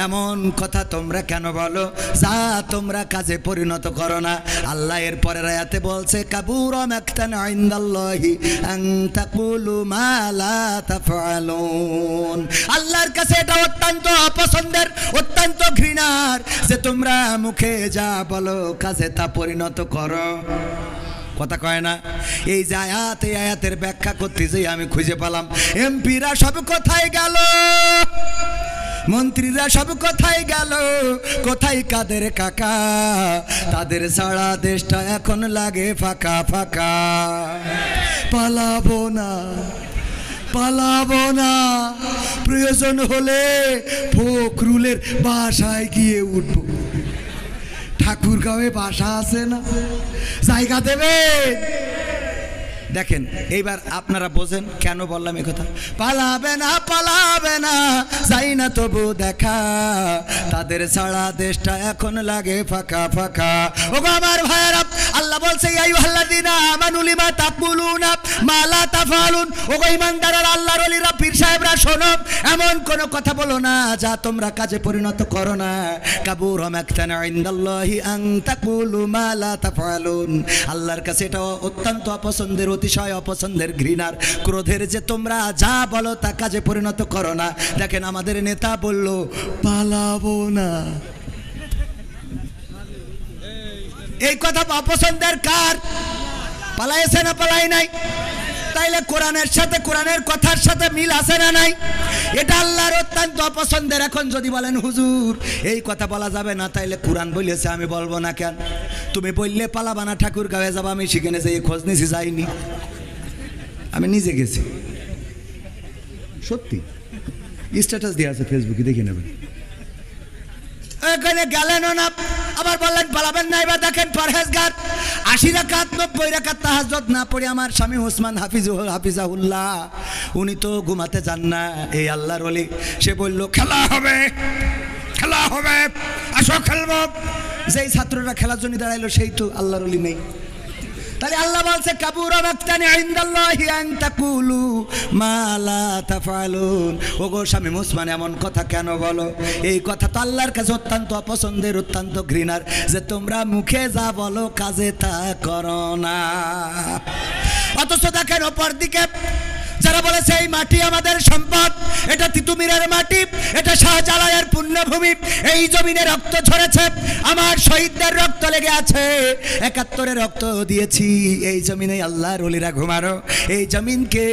Speaker 1: এমন কথা তোমরা কেন বলো যা তোমরা কাজে পরিণত করো না। আল্লাহ এর পরের আয়াতে বলছে, কাবুরা মাকতান ইনদাল্লাহি আন তাকুলু মা লা তাফআলুন। আল্লাহর কাছে এটা অত্যন্ত অপছন্দের, অত্যন্ত ঘৃণার যে তোমরা মুখে যা বলো কাজে তা পরিণত করো। কথা কয় না? এই যে আয়াত, এই আয়াতের ব্যাখ্যা করতে যে আমি খুঁজে পেলাম, এমপিরা সব কোথায় গেল, মন্ত্রীরা সব কোথায় গেল, কোথায় কাদের কাকা? তাদের সারা দেশটা এখন লাগে ফাঁকা ফাঁকা। পালাবো না, পালাবো না, প্রয়োজন হলে ফখরুলের বাসায় গিয়ে উঠবো। ঠাকুরগাঁওয়ে বাসা আছে না? জায়গা দেবে? দেখেন এইবার আপনারা বোঝেন কেন বললাম এই কথা। পালাবে না যাই না তবু দেখা, তাদের ছাড়া দেশটা এখন লাগে ফাঁকা ফাঁকা। ওগো আমার ভাইয়েরা, আল্লাহ বলছে ইয়া আইয়ুহাল্লাযীনা আমানু লিমা তাকুলুনা মা লা তাফআলুন। ওগো ঈমানদাররা, আল্লাহর ওলিরা, পীর সাহেবরা, শোনো, এমন কোন কথা বলো না যা তোমরা কাজে পরিণত করো না। কাবুরা মাকতান ইনদাল্লাহি আন তাকুলু মা লা তাফআলুন। আল্লাহর কাছে এটা অত্যন্ত অপছন্দের, অতিশয় অপছন্দের, ঘৃণার, ক্রোধের যে তোমরা যা বলো তা কাজে পরিণত করো না। দেখেন আমাদের নেতা বলল পালাবো না, এই কথা অপছন্দের কার? পালাইছে না পালাই নাই? তাইলে কোরআনের সাথে, কোরআনের কথার সাথে মিল আছে না নাই? এটা আল্লাহর অত্যন্ত অপছন্দের। এখন যদি বলেন হুজুর এই কথা বলা যাবে না, তাইলে কোরআন বলেছে আমি বলবো না কেন? তুমি বললে পালাবা না, ঠাকুর গাঁয়ে যাবো, আমি সেখানে যাই খোঁজ নিয়েছি, যাইনি, আমি নিজে গেছি, সত্যি স্ট্যাটাস দিয়ে আছে ফেসবুকে, দেখে নেবেন। এখানে গেলেন না, আবার বললেন পালাবেন না। এবার দেখেন পরহেজগার 80 রাকাত 90 রাকাত তাহাজ্জুদ না পড়ে আমার স্বামী ওসমান হাফিজাহুল্লাহ, উনি তো ঘুমাতে চান না। এই আল্লাহর ওলি, সে বলল খেলা হবে, খেলা হবে, আসো খেলবো। যেই ছাত্ররা খেলার জন্য দাঁড়াইলো সেই তো আল্লাহর ওলি নেই। তাহলে আল্লাহ বলছে কাবুরা মাকতান ইনদাল্লাহি আন তাকুলু মা লা তাফআলুন। ওগো স্বামী ওসমান এমন কথা কেন বলো? এই কথা তো আল্লাহর কাছে অত্যন্ত অপছন্দের, অত্যন্ত ঘৃণার, যে তোমরা মুখে যা বলো কাজে তা করো না। অথচ দেখেন অপর দিকে যারা বলেছে এই মাটি আমাদের সম্পদ, এটা তিতুমিরের মাটি, এটা শাহজালালের পুণ্যভূমি, এই জমিনে রক্ত ঝরেছে, আমার শহীদদের রক্ত লেগে আছে, 71-এ রক্ত দিয়েছি, এই জমিনে আল্লাহর ওলিরা ঘুমারো, এই জমিনকে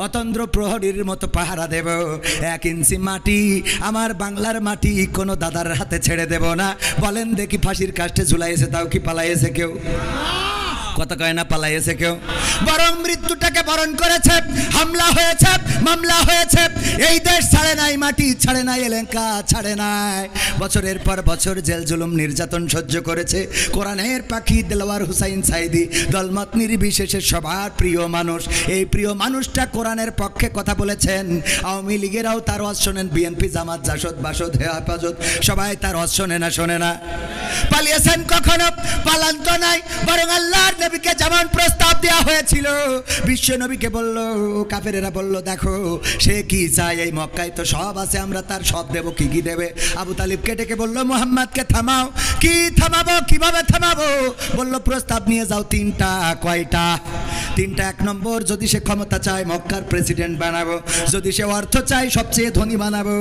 Speaker 1: অতন্দ্র প্রহরীর মতো পাহারা দেব। 1 ইঞ্চি মাটি, আমার বাংলার মাটি, কোনো দাদার হাতে ছেড়ে দেব না। বলেন দেখি ফাঁসির কাস্টে ঝুলাইছে, তাও কি পালাইছে কেউ? কথা কয় না পালাইছে কেউ? বরং মৃত্যুটাকে বরণ করেছে, হামলা হয়েছে, মামলা হয়েছে, এই দেশ ছাড়ে নাই, মাটি ছাড়ে নাই, এলাকা ছাড়ে নাই, বছরের পর বছর জেল জুলুম নির্যাতন সহ্য করেছে। কোরআনের পাখি দেলোয়ার হুসাইন সাইদি, দলমত নির্বিশেষে সবার প্রিয় মানুষ, এই প্রিয় মানুষটা কোরআনের পক্ষে কথা বলেছেন। আওয়ামী লীগেরাও তার ওয়াজ শোনেন, বিএনপি, জামাত, জাসদ, বাসদ, হেফাজত, সবাই তার ওয়াজ শোনে না, শোনে না? পালিয়েছেন কখনো? পালান তো নাই, বরং আল্লাহর নবীকে যেমন প্রস্তাব দেওয়া হয়েছিল, বিশ্ব নবীকে বলল, কাফেরেরা বলল দেখো সে কি চায়, এই মক্কায় তো সব আছে, আমরা তার সব দেব, কি কি দেবে? আবু তালিবকে ডেকে বলল মুহাম্মদকে থামাও। কি থামাবো, কিভাবে থামাবো? বলল প্রস্তাব নিয়ে যাও 3টা। কয়টা? 3টা। 1 নম্বর, যদি সে ক্ষমতা চায় মক্কার প্রেসিডেন্ট বানাবো, যদি সে অর্থ চায় সবচেয়ে ধনী বানাবো,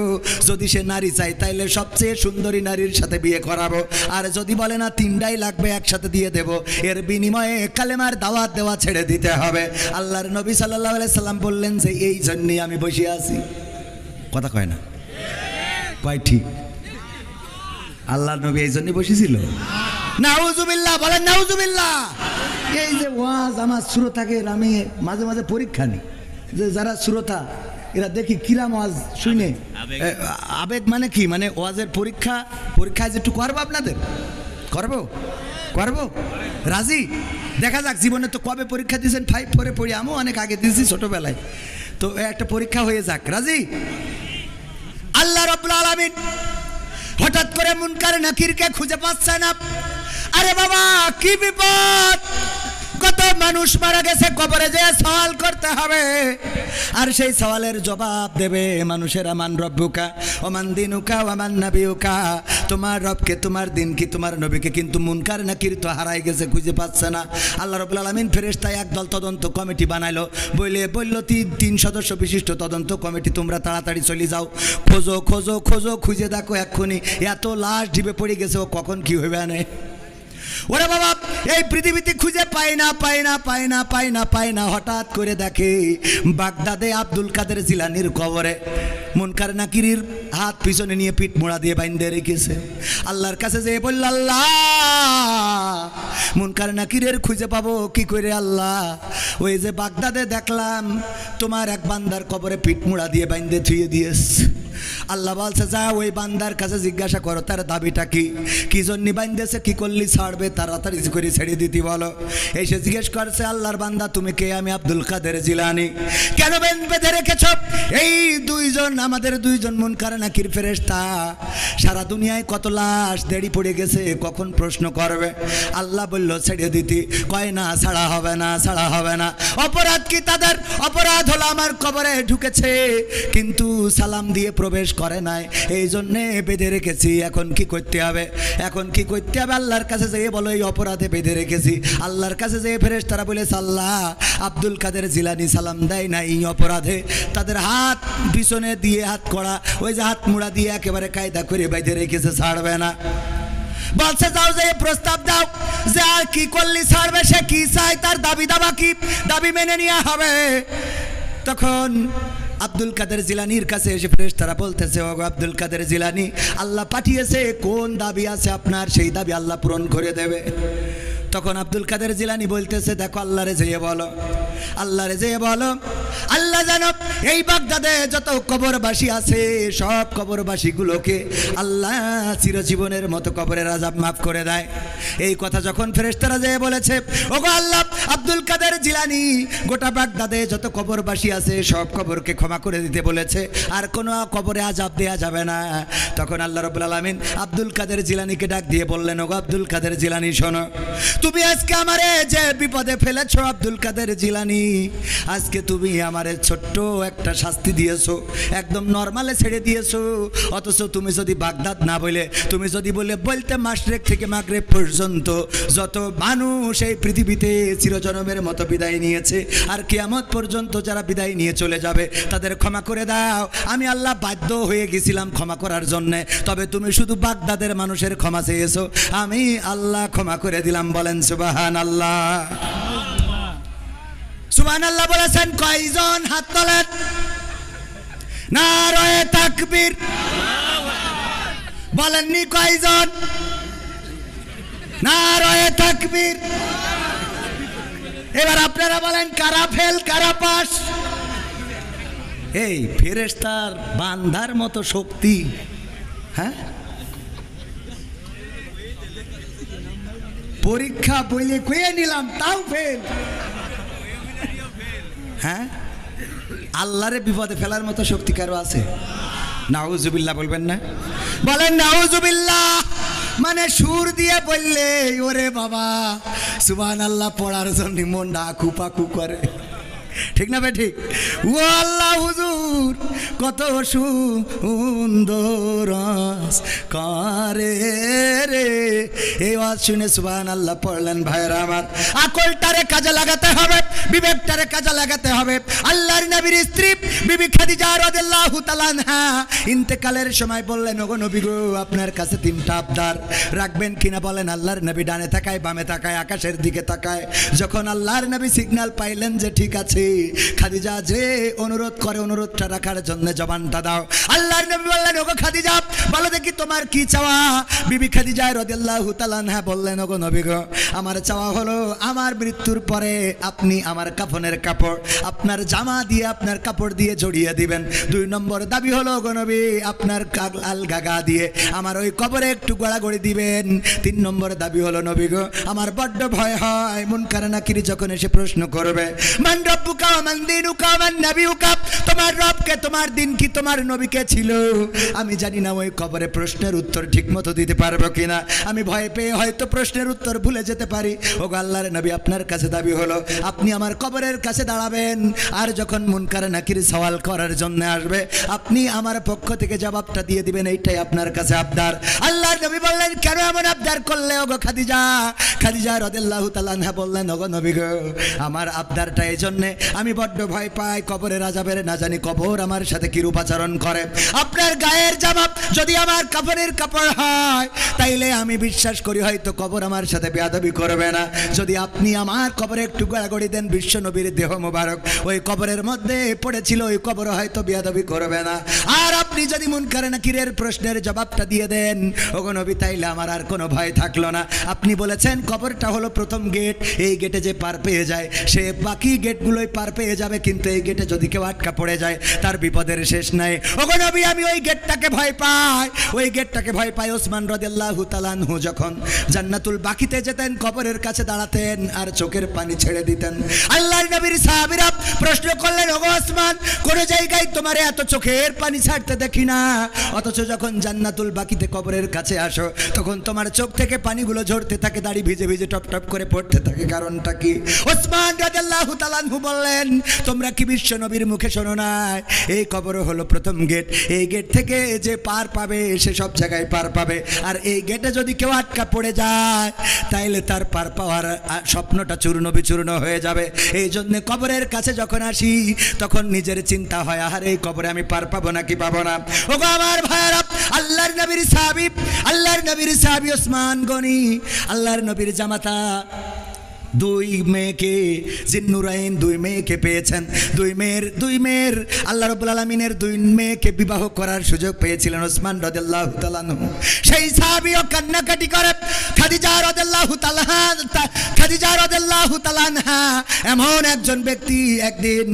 Speaker 1: যদি সে নারী চায় তাইলে সবচেয়ে সুন্দরী নারীর সাথে বিয়ে করাবো, আর যদি বলে না 3টাই লাগবে একসাথে দিয়ে দেব, এর বিনিময়ে কালেমার দাওয়াত দেওয়া ছেড়ে দিতে হবে। আল্লাহর নবী সাল্লাল্লাহু আলাইহি সাল্লাম বললেন যে এই জন্যই আমি বসে আছি। কথা কয় না? কয় ঠিক? আল্লাহর নবী এই জন্যই বসেছিল? নাউজুবিল্লাহ, বলেন নাউজুবিল্লাহ। এই যে ওয়াজ আমার শ্রোতাকে আমি মাঝে মাঝে পরীক্ষা নিই, যে যারা শ্রোতা এরা দেখি কিরাম ওয়াজ শুনে, আবেগ মানে কি, মানে ওয়াজের পরীক্ষায় যে একটু করবো, আপনাদের করবো রাজি? দেখা যাক, জীবনে তো কবে পরীক্ষা দিয়েছেন? 5 4-এ পড়ি, আমিও অনেক আগে দিয়েছি ছোটবেলায়, তো একটা পরীক্ষা হয়ে যাক, রাজি? আল্লাহ রাব্বুল আলামিন হঠাৎ করে মুনকার নাকিরকে খুঁজে পাচ্ছে না। আরে বাবা কি বিপদ, কত মানুষ মারা গেছে, কবরে যেয়ে সওয়াল করতে হবে, আর সেই সওয়ালের জবাব দেবে মানুষেরা, মান রব্বুকা ও মান দিনুকা ও মান নাবিয়ুকা, তোমার রবকে, তোমার দিন কি, তোমার নবীকে। কিন্তু মুনকার নাকির তো হারাই গেছে, খুঁজে পাচ্ছে না। আল্লাহ রাব্বুল আলামিন ফেরেশতা একদল তদন্ত কমিটি বানাইলো, বলল 3 সদস্য বিশিষ্ট তদন্ত কমিটি, তোমরা তাড়াতাড়ি চলে যাও, খোঁজো, খুঁজে দেখো এক্ষুনি এত লাশ ঢিবে পড়ে গেছে, ও কখন কি হইবে আনে। ওরে বাবা, এই পৃথিবীতে খুঁজে পায় না। হঠাৎ করে দেখে বাগদাদে আব্দুল কাদের জিলানির কবরে মুনকার নাকিরের হাত পিছনে নিয়ে পিঠ মোড়া দিয়ে বাইন্ধে রেখেছে। আল্লাহর কাছে যেয়ে বলল, আল্লাহ মুনকার নাকিরের খুঁজে পাবো কি করে আল্লাহ? ওই যে বাগদাদে দেখলাম তোমার এক বান্দার কবরে পিঠ মোড়া দিয়ে বাইন্ধে থুয়ে দিয়েছে। আল্লাহ বলছে যা ওই বান্দার কাছে জিজ্ঞাসা করো তার দাবিটা কি জন্য বান্দেছে, কি করলি ছাড়বে, তাড়াতাড়ি করে ছেড়ে দিতে বলো। এসে জিজ্ঞেস করছে আল্লাহর বান্দা তুমি কে? আমি আব্দুল কাদের জিলানী। কেন বেঁধে রেখেছ? এই দুইজন আমাদের দুইজন মুনকার নাকির ফেরেশতা, সারা দুনিয়ায় কত লাশ দেরি পড়ে গেছে, কখন প্রশ্ন করবে। আল্লাহ বলল ছেড়ে দিতি, কয় না ছাড়া হবে না, ছাড়া হবে না। অপরাধ কি তাদের? অপরাধ হলো আমার কবরে ঢুকেছে কিন্তু সালাম দিয়ে প্রবেশ করে নাই, এই জন্যে বেঁধে রেখেছি। এখন কি করতে হবে? এখন কি করতে হবে? আল্লাহর কাছে যেয়ে বলো এই অপরাধে বেঁধে রেখেছি। আল্লাহর কাছে যেয়ে ফেরেশতারা বলেছে আল্লাহ আব্দুল কাদের জিলানী সালাম দেয় না, এই অপরাধে তাদের হাত পিছনে দিয়ে হাত করা, ওই যে হাত মুড়া দিয়ে একেবারে কায়দা করে বেঁধে রেখেছে, ছাড়বে না। বলছে যাও যে প্রস্তাব দাও যে আর কি করলি ছাড়বে, সে কি চায়, তার দাবি দাবা কি, দাবি মেনে নেওয়া হবে। তখন আব্দুল কাদের জিলানির কাছে এসে ফেরেশতারা বলতেছে ও আব্দুল কাদের জিলানী, আল্লাহ পাঠিয়েছে, কোন দাবি আছে আপনার, সেই দাবি আল্লাহ পূরণ করে দেবে। তখন আব্দুল কাদের জিলানী বলতেছে দেখো আল্লাহরে যেয়ে বলো, আল্লাহরে যেয়ে বলো আল্লাহ জানো এই বাগদাদে যত কবরবাসী আছে সব কবরবাসীগুলোকে আল্লাহ চিরজীবনের মতো কবরের আযাব মাফ করে দেয়। এই কথা যখন ফেরেশতারা যেয়ে বলেছে ওগো আল্লাহ আব্দুল কাদের জিলানী গোটা বাগদাদে যত কবরবাসী আছে সব কবরকে ক্ষমা করে দিতে বলেছে, আর কোনো কবরে আযাব দেয়া যাবে না। তখন আল্লাহ রাব্বুল আলামিন আব্দুল কাদের জিলানীকে ডাক দিয়ে বললেন ওগো আব্দুল কাদের জিলানী শোনো, তুমি আজকে আমারে যে বিপদে ফেলেছো আব্দুল কাদের জিলানী, আজকে তুমি আমারে ছোট্ট একটা শাস্তি দিয়েছো, একদম নরমালে ছেড়ে দিয়েছো। অথচ তুমি যদি বাগদাদ না বলে, তুমি যদি বলতে মাশরিক থেকে মাগরিব পর্যন্ত যত মানুষ এই পৃথিবীতে চিরজনমের মতো বিদায় নিয়েছে আর কিয়ামত পর্যন্ত যারা বিদায় নিয়ে চলে যাবে তাদের ক্ষমা করে দাও, আমি আল্লাহ বাধ্য হয়ে গেছিলাম ক্ষমা করার জন্যে, তবে তুমি শুধু বাগদাদের মানুষের ক্ষমা চেয়েছো, আমি আল্লাহ ক্ষমা করে দিলাম। বলেন সুবহানাল্লাহ। সুবহানাল্লাহ বলেছেন কয়জন? হাত তোলেন। নারায়ে তাকবীর। বলেননি কয়জন? নারায়ে তাকবীর। এবার আপনারা বলেন কারা ফেল কারা পাস? এই ফেরেশতার বান্দার মতো শক্তি, হ্যাঁ পরীক্ষা বইলে কয়ে নিলাম তাও ফেল, হ্যাঁ আল্লাহরে বিপদে ফেলার মতো শক্তি কারো আছে? নাউজুবিল্লাহ বলবেন না? বলেন নাউজুবিল্লাহ। মানে সুর দিয়ে বললে ওরে বাবা সুবহানাল্লাহ পড়ার জন্য মনটা আকুপাকু করে, ঠিক না ভাই? ঠিক। ও আল্লাহ হুজুর কত সুন্দর করে রে, এই ওয়াজ শুনে সুবহানাল্লাহ পড়লেন ভাইরা আমার। আকলটারে কাজে লাগাতে হবে, বিবেকটারে কাজে লাগাতে হবে। আল্লাহর নবীর স্ত্রী বিবি খাদিজা রাদিয়াল্লাহু তাআলা আনহা ইন্তেকালের সময় বললেন ওগো নবী গো আপনার কাছে তিনটা আবদার রাখবেন কিনা? বলেন। আল্লাহর নবী ডানে তাকায় বামে তাকায় আকাশের দিকে তাকায়। যখন আল্লাহর নবী সিগন্যাল পাইলেন যে ঠিক আছে খাদিজা যে অনুরোধ করে অনুরোধটা রাখার জন্য জবানটা দাও, আল্লাহর নবী বললেন ওগো খাদিজা বলো দেখি তোমার কি চাওয়া? বিবি খাদিজা রাদিয়াল্লাহু তাআলা আনহা বললেন ওগো নবী গো আমার চাওয়া হলো আমার মৃত্যুর পরে আপনি আমার কাফনের কাপড় আপনার জামা দিয়ে আপনার কাপড় দিয়ে জড়িয়ে দিবেন। 2 নম্বর দাবি হলো ওগো নবী আপনার আল গাগা দিয়ে আমার ওই কবরে একটু গোড়াগড়ি দিবেন। 3 নম্বর দাবি হলো নবী গো আমার বড্ড ভয় হয় মুনকার নাকির যখন এসে প্রশ্ন করবে মান রব্বুকা মান দীনুকা মান নবিয়ুকা, তোমার রব কে, তোমার দিন কি, তোমার নবী কে ছিল, আমি জানি না ওই কবরে প্রশ্নের উত্তর ঠিকমতো দিতে পারবো কিনা, আমি ভয় পেয়ে হয়তো প্রশ্নের উত্তর ভুলে যেতে পারি। ওগো আল্লাহর নবী আপনার কাছে দাবি হলো আপনি আমার কবরের কাছে দাঁড়াবেন, আর যখন মুনকার নাকির সওয়াল করার জন্য আসবে আপনি আমার পক্ষ থেকে জবাবটা দিয়ে দিবেন, এইটাই আপনার কাছে আবদার। আল্লাহর নবী বললেন কেন এমন আবদার করলে ওগো খাদিজা? খাদিজা রাদিয়াল্লাহু তাআলা আনহা বললেন ওগো নবী গো আমার আবদারটা এই জন্যে আমি বড্ড ভয় পাই কবরের আযাবের, না জানি কবর আমার সাথে কি রূপ আচরণ করে। আপনার গায়ের জামা যদি আমার কাফনের কাপড় হয় তাইলে আমি বিশ্বাস করি হয়তো কবর আমার সাথে বেয়াদবি করবে না। যদি আপনি আমার কবরে একটু গোড়াগড়ি দেন বিশ্ব নবীর দেহ মোবারক ওই কবরের মধ্যে পড়েছিল, ওই কবর হয়তো বেয়াদবি করবে না। আর আপনি যদি মুনকার নাকিরের প্রশ্নের জবাবটা দিয়ে দেন ওগো নবী তাইলে আমার আর কোনো ভয় থাকলো না। আপনি বলেছেন কবরটা হলো প্রথম গেট, এই গেটে যে পার পেয়ে যায় সে বাকি গেটগুলোই পার পেয়ে যাবে, কিন্তু এই গেটে যদি কেউ আটকা পড়ে যায় তার বিপদের শেষ নাই। ওগো নবী, আমি ওই গেটটাকে ভয় পাই, ওই গেটটাকে ভয় পাই। ওসমান রাদিয়াল্লাহু তাআলা আনহু যখন জান্নাতুল বাকিতে যেতেন, কবরের কাছে দাঁড়াতেন আর চোখের পানি ছেড়ে দিতেন। আল্লাহর নবীর সাহাবীরা প্রশ্ন করলেন, ওগো ওসমান, কোন জায়গায় তোমারে এত চোখের পানি ছাড়তে দেখি না, অথচ যখন জান্নাতুল বাকিতে কবরের কাছে আসো তখন তোমার চোখ থেকে পানিগুলো ঝরতে থাকে, দাড়ি ভিজে ভিজে টপ টপ করে পড়তে থাকে, কারণটা কি? ওসমান রাদিয়াল্লাহু তাআলা আনহু বললেন, তোমরা কি বিশ্ব নবীর মুখে শোনো না? এই কবর হলো প্রথম গেট, এই গেট থেকে যে পার পাবে সে সব জায়গায় পার পাবে, আর এই গেটে যদি কেউ আটকা পড়ে যায় তাইলে তার পার পাওয়ার স্বপ্নটা চূর্ণ বিচূর্ণ হয়ে যাবে। এই জন্য কবরের কাছে যখন আসি তখন নিজের চিন্তা হয়, আহার এই কবরে আমি পার পাবো নাকি পাবো না। ওগো আমার ভাইরা, আল্লাহর নবীর সাহাবী ওসমান গনি, আল্লাহর নবীর জামাতা, দুই মেয়েকে জিন্নুরাইন, দুই মেয়েকে পেয়েছেন। দুই মেয়ের আল্লাহ রাব্বুল আলামিনের দুই মেয়েকে বিবাহ করার সুযোগ পেয়েছিলেন ওসমান রাদিয়াল্লাহু তাআলা আনহু। সেই সাহাবীও কান্নাকাটি করে খাদিজা রাদিয়াল্লাহু তাআলা আনহা এমন একজন ব্যক্তি। একদিন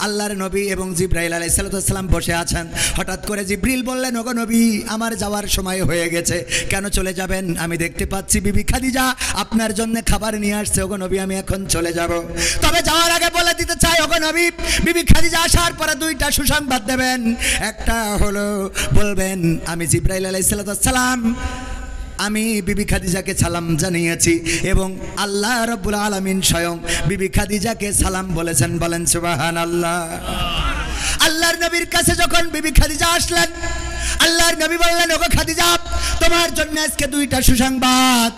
Speaker 1: আল্লাহর নবী এবং জিবরাইল আলাইহিস সালাম বসে আছেন, হঠাৎ করে জিবরিল বললেন, ওগো নবী, আমার যাওয়ার সময় হয়ে গেছে, কেন চলে যাবেন? আমি দেখতে পাচ্ছি বিবি খাদিজা আপনার জন্য খাবার নিয়ে আসছে, ওগো নবী আমি এখন চলে যাব। তবে যাওয়ার আগে বলে দিতে চাই, ওগো নবী, বিবি খাদিজা আসার পরে দুইটা সুসংবাদ দেবেন। একটা হলো বলবেন, আমি জিবরাইল আলাইহিস সালাম আমি বিবি খাদিজাকে সালাম জানিয়েছি এবং আল্লাহ রাব্বুল আলামিন স্বয়ং বিবি খাদিজাকে সালাম বলেছেন। বলেন সুবহানাল্লাহ। আল্লাহর নবীর কাছে যখন বিবি খাদিজা আসলেন, আল্লাহর নবী বললেন, ওগো খাদিজা, তোমার জন্য আজকে দুইটা সুসংবাদ।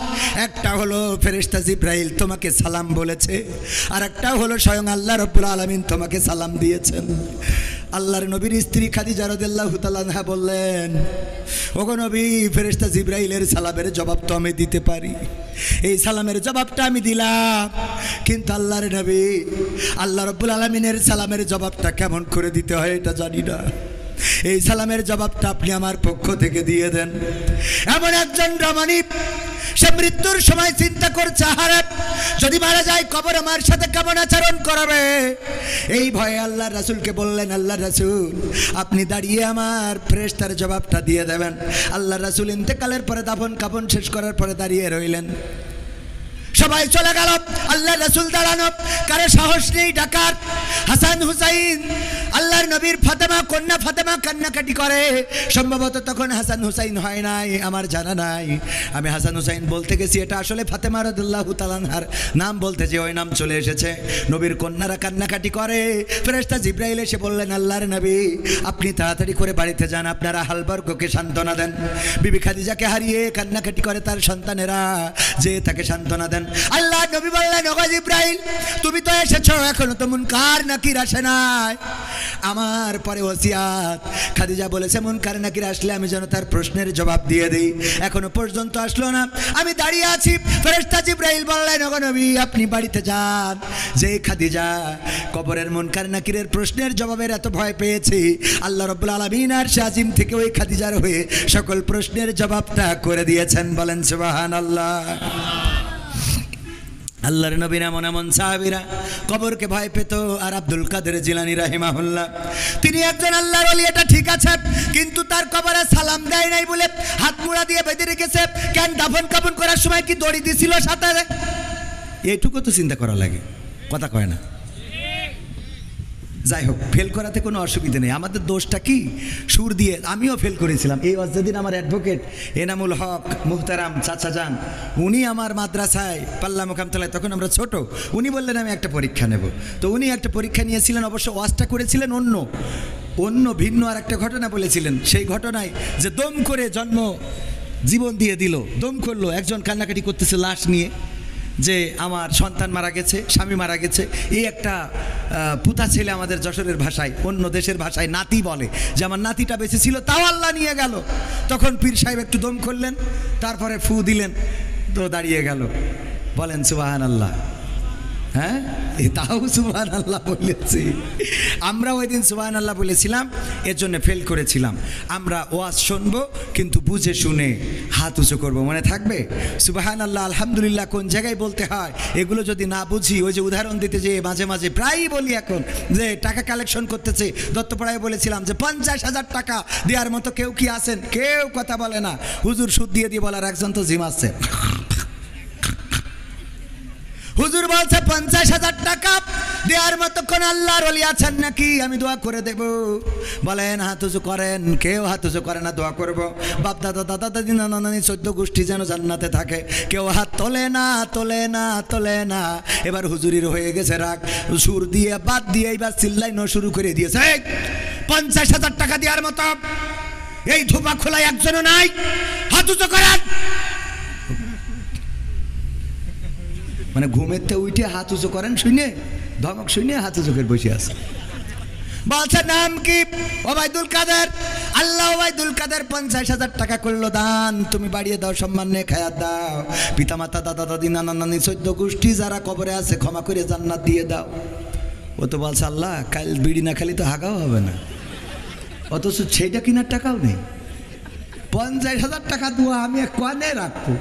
Speaker 1: একটা হলো ফেরেশতা জিবরাইল তোমাকে সালাম বলেছে, আর একটা হলো স্বয়ং আল্লাহ রাব্বুল আলামিন তোমাকে সালাম দিয়েছেন। আল্লাহর নবীর স্ত্রী খাদিজা রাদিয়াল্লাহু তাআলা আনহা বললেন, ওগো নবী, ফেরেশতা জিবরাইলের সালামের জবাব তো আমি দিতে পারি, এই সালামের জবাবটা আমি দিলাম, কিন্তু আল্লাহর নবী, আল্লাহ রাব্বুল আলামিনের সালামের জবাবটা কেমন করে দিতে হয় এটা জানি না, এই সালামের জবাবটা আপনি আমার পক্ষ থেকে দিয়ে দেন। এমন একজন রমণী, সে মৃত্যুর সময় চিন্তা করছে, আহারে যদি মারা যায় কবর আমার সাথে কেমন আচরণ করবে। এই ভয়ে আল্লাহ রাসূলকে বললেন, আল্লাহ রাসূল, আপনি দাঁড়িয়ে আমার ফেরেশতার জবাবটা দিয়ে দেবেন। আল্লাহ রাসূল ইন্তেকালের পরে দাফন কাফন শেষ করার পরে দাঁড়িয়ে রইলেন। সবাই চলে গেল, আল্লাহ রাসূল দাঁড়ানো, কারে সাহস নেই ডাকার। হাসান হুসাইন, আল্লাহর নবীর ফাতেমা, কন্যা ফাতেমা কান্নাকাটি করে। সম্ভবত তখন হাসান হুসাইন হয় নাই, আমার জানা নাই। আমি হাসান হুসাইন বলতে গেছি, এটা আসলে ফাতেমা রাদিয়াল্লাহু তাআলা আনহার নাম বলতে যে ওই নাম চলে এসেছে। নবীর কন্যারা কান্নাকাটি করে। ফেরেশতা জিবরাইল এসে বললেন, আল্লাহর নবী, আপনি তাড়াতাড়ি করে বাড়িতে যান, আপনারা আহলবর্গকে সান্ত্বনা দেন। বিবি খাদিজাকে হারিয়ে কান্নাকাটি করে তার সন্তানেরা, যে তাকে সান্ত্বনা দেন। আল্লাহ নবী বললেন, ওগো জিবরাইল, তুমি তো এসেছো, এখনো তো মুনকার নাকির আসে নাই। আমার পরে ওসিয়াত, খাদিজা বলেছে মুনকার নাকির আসলে আমি যেন তার প্রশ্নের জবাব দিয়ে দেই, এখনো পর্যন্ত আসলো না, আমি দাঁড়িয়ে আছি। ফেরেশতা জিবরাইল বললেন, ওগো নবী, আপনি বাড়িতে যান। যে খাদিজা কবরের মুনকার নাকিরের প্রশ্নের জবাবের এত ভয় পেয়েছে, আল্লাহ রাব্বুল আলামিন আরশে আজিম থেকে ওই খাদিজার হয়ে সকল প্রশ্নের জবাবটা করে দিয়েছেন। বলেন সুবহানাল্লাহ। আল্লাহর নবীর এমন এমন সাহাবীরা কবরকে ভয় পেত। আর আব্দুল কাদের জিলানী রাহিমাহুল্লাহ, তিনি একজন আল্লাহর ওলি, এটা ঠিক আছে, কিন্তু তার কবরে সালাম দেয় নাই বলে হাত মুড়া দিয়ে বেঁধে রেখেছে। কেন দাফন কাফন করার সময় কি দড়ি দিছিল সাথে? এইটুকু তো চিন্তা করা লাগে, কথা কয় না। যাই হোক, ফেল করাতে কোনো অসুবিধা নেই। আমাদের দোষটা কি? সুর দিয়ে আমিও ফেল করেছিলাম। এই যেদিন আমার অ্যাডভোকেট এনামুল হক মুহতারাম চাচা যান, উনি আমার মাদ্রাসায় পাল্লা মোকামতলায়, তখন আমরা ছোট, উনি বললেন আমি একটা পরীক্ষা নেব। তো উনি একটা পরীক্ষা নিয়েছিলেন, অবশ্য ওয়াজটা করেছিলেন অন্য ভিন্ন আর একটা ঘটনা বলেছিলেন। সেই ঘটনায় যে দম করে জীবন দিয়ে দিল, দম করলো, একজন কান্নাকাটি করতেছে লাশ নিয়ে, যে আমার সন্তান মারা গেছে, স্বামী মারা গেছে। এই একটা পুতা ছেলে, আমাদের যশোরের ভাষায়, অন্য দেশের ভাষায় নাতি বলে, যে আমার নাতিটা বেঁচে ছিল, তাও আল্লাহ নিয়ে গেল। তখন পীর সাহেব একটু দম করলেন, তারপরে ফু দিলেন, তো দাঁড়িয়ে গেল। বলেন সুবহানাল্লাহ। হ্যাঁ, তাও সুবহানাল্লাহ বলেছি। আমরা ওই দিন সুবহানাল্লাহ বলেছিলাম, এর জন্য ফেল করেছিলাম। আমরা ওয়াজ শুনবো কিন্তু বুঝে শুনে হাত উঁচু করবো, মনে থাকবে? সুবহানাল্লাহ আলহামদুলিল্লাহ কোন জায়গায় বলতে হয় এগুলো যদি না বুঝি, ওই যে উদাহরণ দিতে যে মাঝে মাঝে প্রায়ই বলি এখন যে টাকা কালেকশন করতেছে, দত্তপাড়ায় বলেছিলাম যে 50,000 টাকা দেওয়ার মতো কেউ কি আছেন? কেউ কথা বলে না। হুজুর সুদ দিয়ে দিয়ে বলার একজন তো জিম আছে। হুজুর বলছে 50,000 টাকা দেওয়ার মতো কোন আল্লাহর ওলি আছেন নাকি? আমি দোয়া করে দেব। বলেন হাত উঁচু করেন। কেউ হাত উঁচু করে না, দোয়া করব বাপ দাদা দাদা দাদি নানা নানি 14 গোষ্ঠী যেন জান্নাতে থাকে। কেউ হাত তোলে না, তোলে না, তোলে না। এবার হুজুরির হয়ে গেছে রাগ, সুর দিয়ে বাদ দিয়ে এবার চিল্লাইনো শুরু করে দিয়েছে। 50,000 টাকা দেওয়ার মতো এই ধোপা খোলায় একজনও নাই, হাত উঁচু করেন। মানে ঘুমেতে উঠে হাত উঁচু করেন শুনে, ধমক শুনে হাত উঁচু করে বসে আছে। বলছে নাম কি? ওবায়দুল কাদের। আল্লাহ ওবায়দুল কাদের 50,000 টাকা করলো দান, তুমি বাড়িয়ে দাও, সম্মান নিয়ে খায়াত দাও। পিতামাতা দাদা দাদি নানা নানি 14 গোষ্ঠী যারা কবরে আছে ক্ষমা করে জান্নাত দিয়ে দাও। ও তো বলছে আল্লাহ কাল বিড়ি না খালি তো হাগাও হবে না, অথচ সেইটা কিনার টাকাও নেই। 50,000 টাকা দোয়া আমি কনে রাখবো?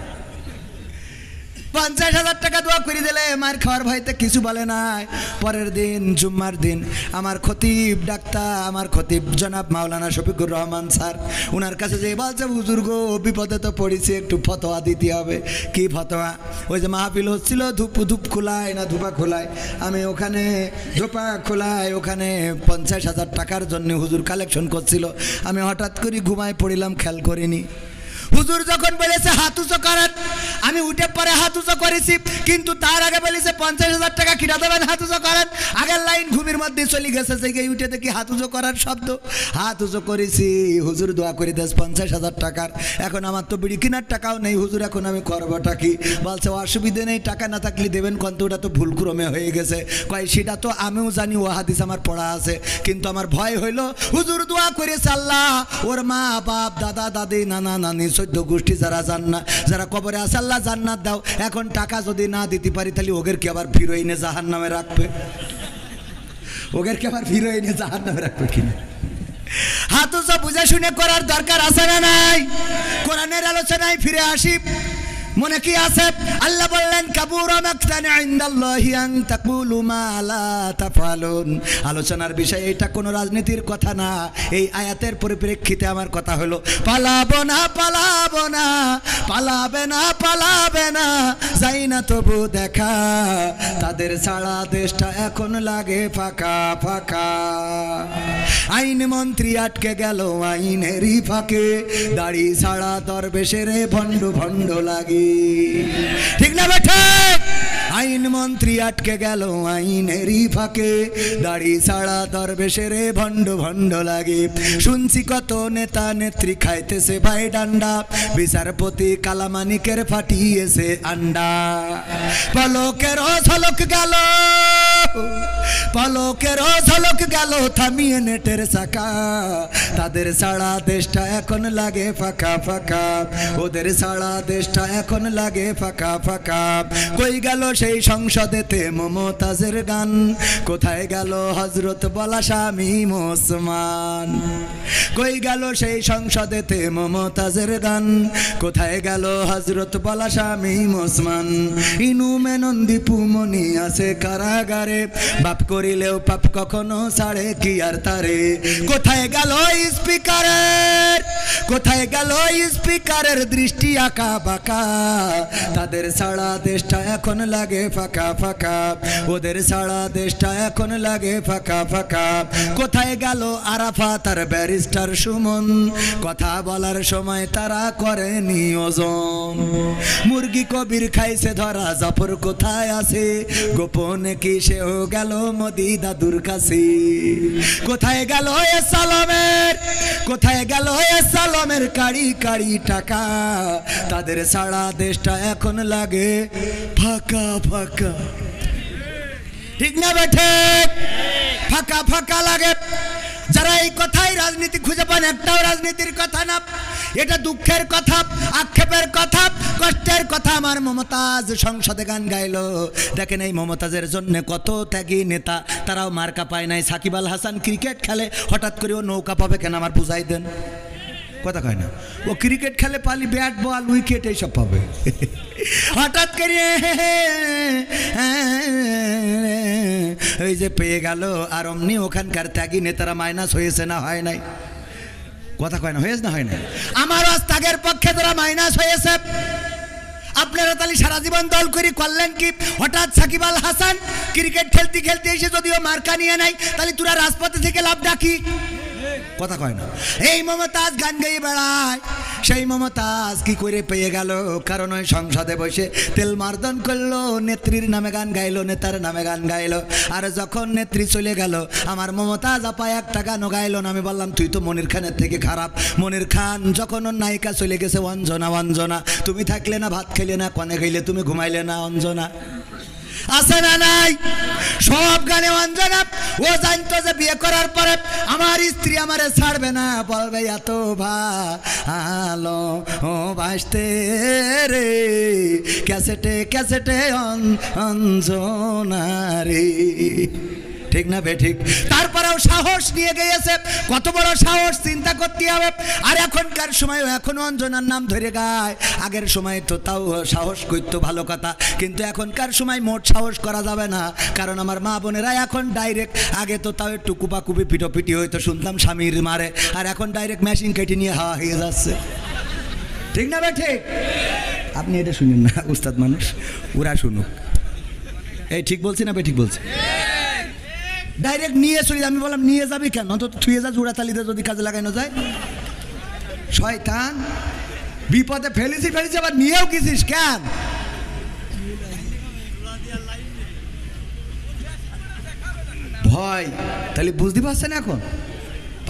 Speaker 1: 50,000 টাকা দোয়া করে দিলে মার খাওয়ার ভয়তে কিছু বলে নাই। পরের দিন জুম্মার দিন আমার খতিব ডাক্তার, আমার খতিব জনাব মাওলানা শফিকুর রহমান স্যার, ওনার কাছে যে বলছে হুজুর গো বিপদে তো পড়েছি, একটু ফতোয়া দিতে হবে। কি ফতোয়া? ওই যে মাহফিল হচ্ছিল ধূপ খোলায় না ধূপা খোলায়, আমি ওখানে ধূপা খোলায় ওখানে 50,000 টাকার জন্য হুজুর কালেকশন করছিল। আমি হঠাৎ করে ঘুমায় পড়িলাম, খেয়াল করিনি। হুজুর যখন বলেছে হাত উঁচু করেন, আমি উঠে পরে হাত উঁচু করেছি, কিন্তু তার আগে বলেছে 50,000 টাকা কিনা দেবেন, হাত উঁচু করেন। আগের লাইন ঘুমের মধ্যে চলে গেছে, সেই উঠে দেখি হাত উঁচু করার শব্দ। হাত উঁচু করেছি, হুজুর দোয়া করে দেশ 50,000 টাকার। এখন আমার তো বিড়ি কেনার টাকাও নেই, হুজুর এখন আমি করবোটা কি? বলছে অসুবিধে নেই, টাকা না থাকলে দেবেন, কিন্তু ওটা তো ভুল ক্রমে হয়ে গেছে। কয় সেটা তো আমিও জানি, ও হাদিস আমার পড়া আছে, কিন্তু আমার ভয় হইল। হুজুর দোয়া করেছে আল্লাহ ওর মা বাপ দাদা দাদি নানা নানি 14 গোষ্ঠী যারা যারা কবরে আছে আল্লাহ জান্নাত দাও। এখন টাকা যদি না দিতে পারি তাহলে ওদের কি আবার ফিরোইনে জাহান্নামে রাখবে? ওদের কি আবার ফিরোইনে জাহান্নামে রাখবে কিনা? হাত উঁচু বুঝে শুনে করার দরকার আছে না নাই? কোরআনের আলোচনায় ফিরে আসি। মনে কি আছে? আল্লাহ বললেন কাবুরা মাকতান ইনদাল্লাহি আন তাকুলু মা লা তাফালুন। আলোচনার বিষয় এটা কোনো রাজনীতির কথা না। এই আয়াতের পরিপ্রেক্ষিতে আমার কথা হলো পালাবো না, পালাবো না, পালাবে না, পালাবে না, যাই না তবু দেখা, তাদের ছাড়া দেশটা এখন লাগে ফাঁকা ফাঁকা। আইন মন্ত্রী আটকে গেল আইনেরই ফাঁকে, দাড়ি ছাড়া দরবেশের ভণ্ড ভণ্ড লাগে। ঠিক না বেঠে? আইন মন্ত্রী আটকে গেল আইনেরই ফাঁকে, দাড়ি ছাড়া দরবেশের ভণ্ড ভণ্ড লাগে। শুনছি কত নেতা নেত্রী খাইতেছে ভাই ডান্ডা, বিচারপতি কালামানিকের ফাটিয়েছে আন্ডা। পলকের ঝলক গেল, পলকের ঝলক গেল থামিয়ে নেটের চাকা, তাদের ছাড়া দেশটা এখন লাগে ফাঁকা ফাঁকা, ওদের ছাড়া দেশটা এখন লাগে ফাঁকা ফাঁকা। কই গেল সেই সংসদেতে মমতাজের গান, কোথায় গেল হযরত বলা শামীম ওসমান? কই গেল সেই সংসদেতে মমতাজের গান, কোথায় গেল হযরত বলা শামীম ওসমান? ইনু মেনন্দি পুমনি আছে কারাগারে, বাপ করিলেও পাপ কখনো ছাড়ে কি আর তারে। কোথায় গেল স্পিকারের, কোথায় গেল স্পিকারের দৃষ্টি আঁকা বাঁকা, তাদের ছাড়া দেশটা এখন লাগে ফাঁকা ফাঁকা, ওদের ছাড়া দেশটা এখন লাগে ফাঁকা ফাঁকা। কোথায় গেল আরাফাত আর ব্যারিস্টার সুমন, কথা বলার সময় তারা করে নিয়োজন। মুরগি কবির খাইছে ধরা, জাফর কোথায় আছে, গোপনে কি সেও গেল মোদি দাদুর কাছে। কোথায় গেল এ সালামের, কোথায় গেল এ সালামের কাড়ি কাড়ি টাকা, তাদের ছাড়া দেশটা এখন লাগে ফাঁকা ফাঁকা। ঠিক না বেঠে? ফাঁকা ফাঁকা লাগে। যারা এই কথাই রাজনীতি খুঁজে পান, একটাও রাজনীতির কথা না, এটা দুঃখের কথা, আক্ষেপের কথা, কষ্টের কথা। আমার মমতাজ সংসদে গান গাইলো, দেখেন এই মমতাজের জন্য কত ত্যাগী নেতা, তারাও মার্কা পায় নাই। সাকিব আল হাসান ক্রিকেট খেলে, হঠাৎ করে ও নৌকা পাবে কেন আমার বুঝাই দেন, কথা কয় না। ও ক্রিকেট খেলে পালি ব্যাট বল উইকেট এইসব পাবে, হঠাৎ করে এই যে পেয়ে গেল। আর অমনি ওখানকার ত্যাগী নেতারা মাইনাস হয়েছে না হয় নাই, কথা কয় না, হয়েছে না হয় না। আমার ত্যাগের পক্ষে তারা মাইনাস হয়েছে। আপনারা তাহলে সারা জীবন দল করে করলেন কি? হঠাৎ সাকিব আল হাসান ক্রিকেট খেলতে খেলতে এসে যদিও মার্কা নিয়ে নাই, তাহলে তোরা রাজপথে থেকে লাভ ডাকি, কথা কয় না। এই মমতাজ গান গাইয়ে বেড়ায়, সেই মমতাজ কি করে পেয়ে গেল? কারণ ওই সংসদে বসে তেল মার্দন করলো, নেত্রীর নামে গান গাইলো, নেতার নামে গান গাইলো। আর যখন নেত্রী চলে গেল, আমার মমতাজ আপা একটা গানও গাইলো না। আমি বললাম তুই তো মনির খানের থেকে খারাপ। মনির খান যখন ওর নায়িকা চলে গেছে, অঞ্জনা, অঞ্জনা তুমি থাকলে না ভাত খেলে না, কনে খাইলে তুমি ঘুমাইলে না, অঞ্জনা আছে না নাই? সব গানে অঞ্জনা। ও জানতো যে বিয়ে করার পরে আমার স্ত্রী আমারে ছাড়বে না, বলবে এত ভালো ও বাসতে রে, ক্যাসেটে ক্যাসেটে অঞ্জনা রে, ঠিক না বে ঠিক? তারপরেও সাহস নিয়ে গিয়েছে, কত বড় সাহস চিন্তা করতে হবে। আর এখনকার সময় এখনো অঞ্জনার নাম ধরে গায়, আগের সময় তো তাও সাহস করতো, ভালো কথা। কিন্তু এখনকার সময় মোট সাহস করা যাবে না, কারণ আমার মা বোনেরা এখন ডাইরেক্ট, আগে তো তাও একটু কুপাকুপি পিটোপিটি হয়তো শুনতাম স্বামীর মারে, আর এখন ডাইরেক্ট মেশিন কেটে নিয়ে হাওয়া হয়ে যাচ্ছে, ঠিক না বে ঠিক? আপনি এটা শুনেন না, উস্তাদ মানুষ, ওরা শুনুক। এই ঠিক বলছি না বে ঠিক বলছি? ডাইরেক্ট নিয়ে চলে। আমি বললাম নিয়ে যাবি কেন, অন্তত থুয়ে যা, জোড়া তালিতে যদি কাজে লাগানো যায়। শয়তান, বিপদে ফেলেছি আবার নিয়েও গেছিস কেন? ভয়, তাহলে বুঝতে পারছেন এখন?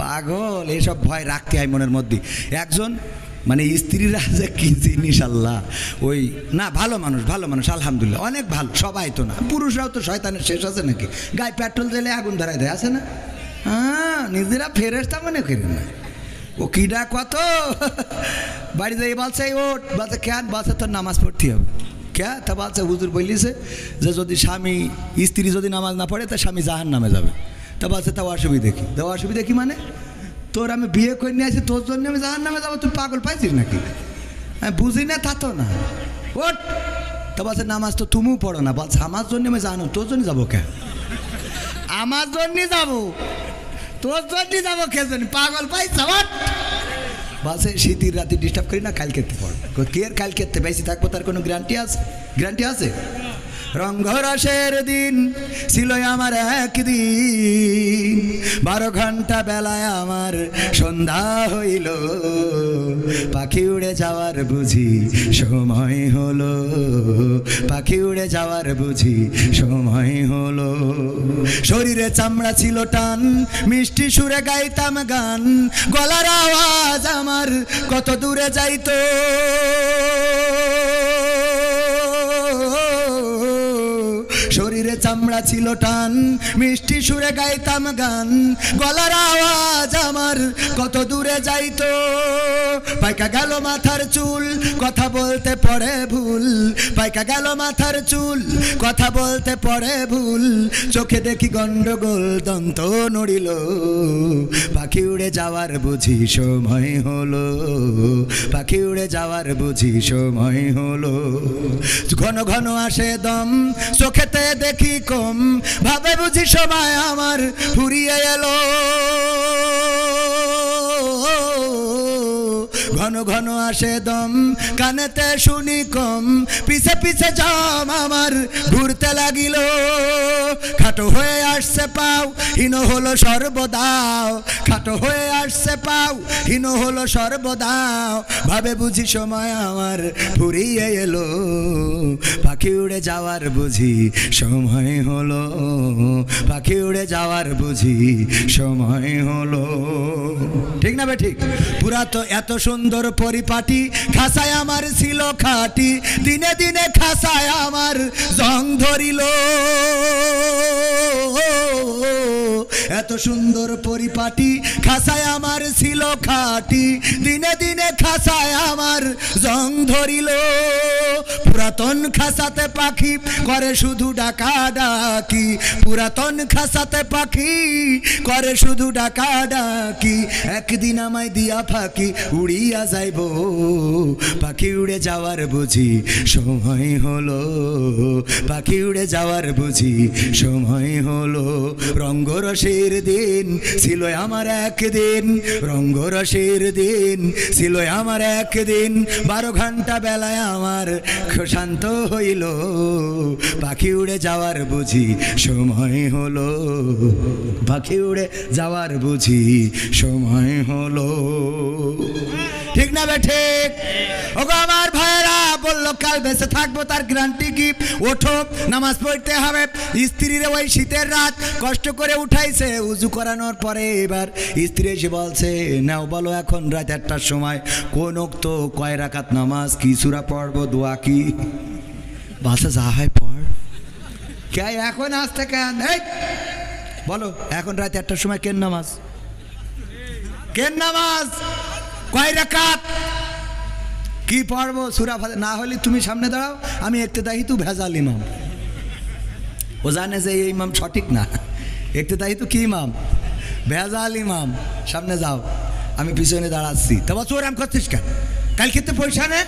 Speaker 1: পাগল, এইসব ভয় রাখতে হয় মনের মধ্যে। একজন মানে স্ত্রীরা যে কি জিনিস আল্লাহ, ওই না ভালো মানুষ, ভালো মানুষ আলহামদুলিল্লাহ, অনেক ভালো, সবাই তো না, পুরুষরাও তো শয়তানের শেষ আছে নাকি? গায়ে পেট্রোল দিলে আগুন ধরাই দেয়, আছে না? হ্যাঁ, নিজেরা ফেরেশতা মনে করেন না। ও কিডা কত বাড়ি যাই বলছে, ওট বলছে কেন? বলছে তোর নামাজ পড়তে হবে। কে? তা বলছে হুজুর বলিছে যে যদি স্বামী স্ত্রী যদি নামাজ না পড়ে তা স্বামী জাহান নামে যাবে। তা বলছে তাও অসুবিধা কি? তাও অসুবিধা কি মানে? তোর আমি বিয়ে করে নিয়ে আসি, তোর জন্য আমি জাহান নামে যাবো? তুই পাগল পাইছিস নাকি? আমি বুঝি না, তা তো না। ওট, তা বলছে নামাজ তো তুমিও পড়ো না। বলছে আমার জন্য আমি জানো, তোর জন্য যাবো কে? আমার জন্য যাবো, তোর জন্য যাবো কে? পাগল পাইছ? বলছে শীতের রাতে ডিস্টার্ব করি না, কাল খেতে পড়ো। কে আর কাল খেতে বেশি থাকবো তার কোনো গ্যারান্টি আছে? গ্যারান্টি আছে? রঙ্গরসের দিন ছিল আমার একদিন, 12 ঘন্টা বেলায় আমার সন্ধ্যা হইল, পাখি উড়ে যাওয়ার বুঝি সময় হলো, পাখি উড়ে যাওয়ার বুঝি সময় হলো। শরীরে চামড়া ছিল টান, মিষ্টি সুরে গাইতাম গান, গলার আওয়াজ আমার কত দূরে যাইতো। শরীরে চামড়া ছিল টান, মিষ্টি সুরে গাইতাম গান, গলার আওয়াজ আমার কত দূরে যাইতো। পাইকা গেল মাথার চুল, কথা বলতে পড়ে ভুল, পাইকা গেল মাথার চুল, কথা বলতে পড়ে ভুল, চোখে দেখি গন্ডগোল, দন্ত নড়িল, পাখি উড়ে যাওয়ার বুঝি সময় হলো, পাখি উড়ে যাওয়ার বুঝি সময় হলো। ঘন ঘন আসে দম, চোখেতে দেখি কম, ভাবে বুঝি সময় আমার ফুরিয়ে এলো। ঘন ঘন আসে দম, কানেতে শুনি কম, পিছে পিছে জম আমার ঘুরতে লাগিল। খাটো হয়ে আসছে পাও, হীন হলো সর্বদাও, খাটো খাটো হয়ে আসছে পাও, হীন হলো সর্বদাও, ভাবে বুঝি সময় আমার ফুরিয়ে এলো, পাখি উড়ে যাওয়ার বুঝি সময় হলো, পাখি উড়ে যাওয়ার বুঝি সময় হলো। ঠিক না বে ঠিক? পুরা তো এত সুন্দর পরিপাটি, খাসায় আমার ছিল খাটি, দিনে দিনে খাসায় আমার জং ধরিল। এত সুন্দর পরিপাটি, খাসায় আমার ছিল খাটি, দিনে দিনে খাসায় আমার জং ধরিল। পুরাতন খাসাতে পাখি করে শুধু ডাকা ডাকি, পুরাতন খাসাতে পাখি করে শুধু ডাকা ডাকি, একদিন আমায় দিয়া ফাঁকি উড়িয়া যাইব, পাখি উড়ে যাওয়ার বুঝি সময় হলো, পাখি উড়ে যাওয়ার বুঝি সময় হলো। রঙ্গরসের দিন ছিল আমার একদিন, রঙ্গরসের দিন ছিল আমার একদিন, 12 ঘন্টা বেলায় আমার শান্ত হইল, পাখি উড়ে যাওয়ার বুঝি সময় হলো, পাখি উড়ে যাওয়ার বুঝি সময় হলো। ঠিক না বে ঠিক? ওগো আমার ভাইয়েরা, বললো কাল বেঁচে থাকবো তার গ্যারান্টি কি? ওঠো, নামাজ পড়তে হবে। স্ত্রীর ওই শীতের রাত কষ্ট করে উঠাইছে, উজু করানোর পরে এবার স্ত্রী এসে বলছে, নাও বলো এখন রাত 1টার সময় কোন ওক্ত কয় রাকাত নামাজ, কি সূরা পড়বো, দোয়া কি? বাসা যা হয় পড়, কে এখন আসতে কেন? বলো এখন রাত 1টার সময় কেন নামাজ, কেন নামাজ, কয় রাকাত, কি পড়বো, সূরা ফাতিহা? না হলে তুমি সামনে দাঁড়াও, আমি ইক্তেদাই তু ভেজাল ইমাম। ও জানে যে এই ইমাম সঠিক না, ইক্তেদাই তু কি ইমাম, ভেজাল ইমাম। সামনে যাও, আমি পিছনে দাঁড়াচ্ছি। তবে চোরাম করছিস কেন? কাল খেতে পয়সা নে,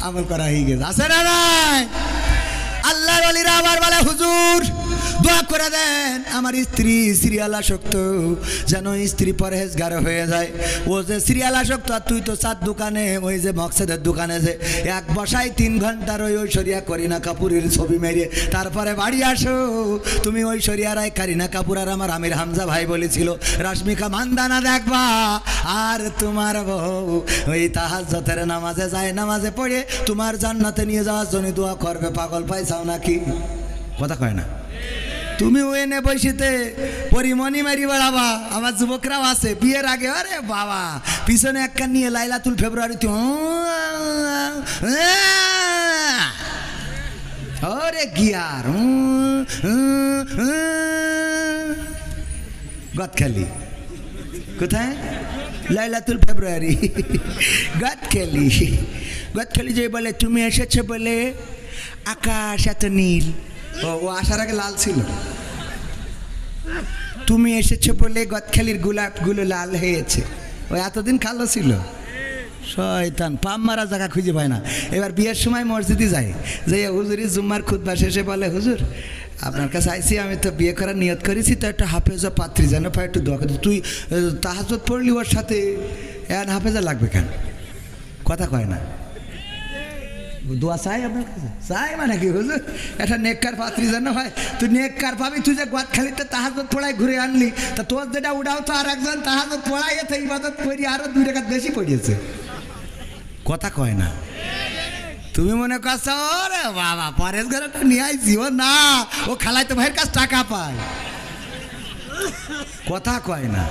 Speaker 1: আমল করা হয়ে গেছে, আছে না নাই? আল্লাহর ওলিরা আবার বলে, হুজুর দোয়া করে দেন আমার স্ত্রী সিরিয়াল আসক্ত, যেন স্ত্রী পরহেজগার হয়ে যায়। ও যে সিরিয়াল আসক্ত, আর তুই তো 4 দোকানে, ওই যে মকসেদের দোকানে যে এক বসায় 3 ঘন্টার ওই ঐশ্বরিয়া করিনা কাপুরের ছবি মেরে তারপরে বাড়ি আসো। তুমি ঐশ্বরিয়া রায়, কারিনা কাপুর আর আমার আমির হামজা ভাই বলেছিল রাশমিকা মান্দানা দেখবা, আর তোমার বউ ওই তাহাজ্জুদের নামাজে যায়, নামাজে পড়ে তোমার জান্নাতে নিয়ে যাওয়ার জন্য দোয়া করবে। পাগল পাইছাও নাকি? কথা কয় না? তুমি ওই এনে বসিতে পরিমণি মারি বেড়াবা, আমার যুবকরাও আছে বিয়ের আগে, আরে বাবা পিছনে এক কান নিয়ে লাইলাতুল ফেব্রুয়ারিতে ওরে গিয়ার গদখালি, কোথায়? লাইলাতুল ফেব্রুয়ারি গদখালি, গদখালি যে বলে তুমি এসেছো বলে আকাশ এত নীল, ও আসার আগে লাল ছিল, তুমি এসেছো বলে গদখালির গোলাপগুলো লাল হয়েছে, ওই এতদিন কালো ছিল। শয়তান পাম মারা জায়গা খুঁজে পায় না। এবার বিয়ের সময় মসজিদে যায়, যে হুজুরি জুম্মার খুতবা শেষে বলে, হুজুর আপনার কাছে আইসি, আমি তো বিয়ে করার নিয়ত করেছি, তো একটা হাফেজা পাত্রী যেন পায়, একটু দোয়া করতে। তুই তাহাজ্জুদ পড়লি, ওর সাথে এন হাফেজা লাগবে কেন? কথা কয় না। দোয়া চাই আপনার কাছে, চাই মানে কি হুজুর একটা নেককার পাত্রী যেন হয়। তুই নেককার পাবি, তুই যে গদখালিতে তাহাজ্জুদ পড়াই ঘুরে আনলি, তা তোর যেটা উড়াও তো আর একজন তাহাজ্জুদ পড়াই এতে ইবাদত করি আরো 2 রাকাত বেশি পড়িয়েছে। কথা কয় না। তুমি মনে করছো রে বাবা পরেশ ঘরে তো নিয়ে আইছি, ও না, ও খালাই তো ভাইয়ের কাছে টাকা পায়। কথা কয় না।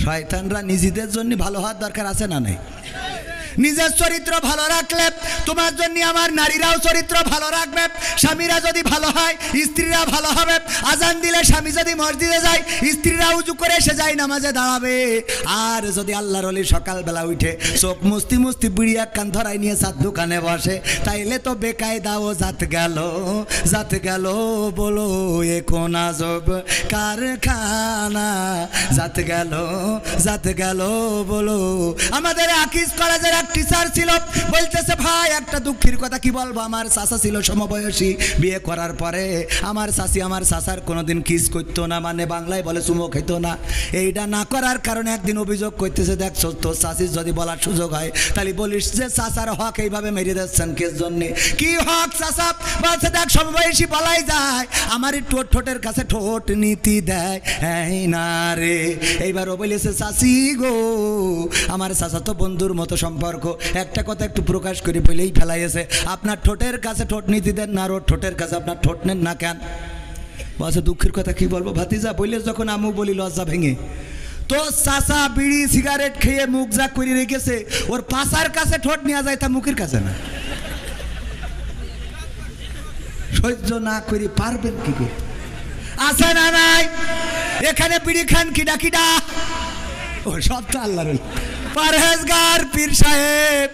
Speaker 1: শয়তানরা নিজেদের জন্য ভালো হওয়ার দরকার আছে না নাই? নিজের চরিত্র ভালো রাখলে তোমার জন্য আমার নারীরাও চরিত্র ভালো রাখবে। স্বামীরা যদি ভালো হয় স্ত্রীরা ভালো হবে। আজান দিলে স্বামী যদি মসজিদে যায় স্ত্রীরা উজু করে এসে যায় নামাজে দাঁড়াবে। আর যদি আল্লাহর ওলি সকালবেলা উঠে চোখ মুস্তি মুস্তি বিড়ি এক কান ধরাই নিয়ে 4 দোকানে বসে, তাইলে তো বেকায়দাও জাত গেল বলো এ কোন আজব কারখানা, জাত গেল বলো। আমাদের আকিজ কলেজের এক টিচার ছিল, বলতেছে ভাই একটা দুঃখের কথা কি বলবো, আমার চাচা ছিল সমবয়সী, বিয়ে করার পরে আমার চাচি আমার চাচার কোনোদিন কিস করতো না, মানে বাংলায় বলে চুমো খেতো না। এইটা না করার কারণে একদিন অভিযোগ করতেছে, দেখছো তোর চাচির যদি বলার সুযোগ হয় তাহলে বলিস যে চাচার হক এইভাবে মেরে দিচ্ছেন কিস জন্যে, কি হক চাচা? বলছে দেখ সমবয়সী বলাই যায়, আমারই ঠোঁটের কাছে ঠোঁট নীতি দেয় এই না রে। এইবার ও বলেছে চাচি গো আমার চাচা তো বন্ধুর মতো সম্পর্ক, একটা কথা একটু প্রকাশ করে বলেই ফেলাইছে, আপনার ঠোঁটের কাছে ঠোঁট নীতি দেন না, আর ওর ঠোঁটের কাছে আপনার ঠোঁট নেন না কেন? বলছে দুঃখের কথা কি বলবো ভাতিজা, বললে যখন আমু বলি লজ্জা ভেঙে, তো চাচা বিড়ি সিগারেট খেয়ে মুখ যা করে রেখেছে, ওর পাশার কাছে ঠোঁট নেওয়া যায় তা মুখের কাছে না। সহ্য না করে পারবেন কি করে? আছে না নাই? এখানে বিড়ি খান কিডা কিডা? ও সব তো আল্লাহর পরহেজগার পীর সাহেব,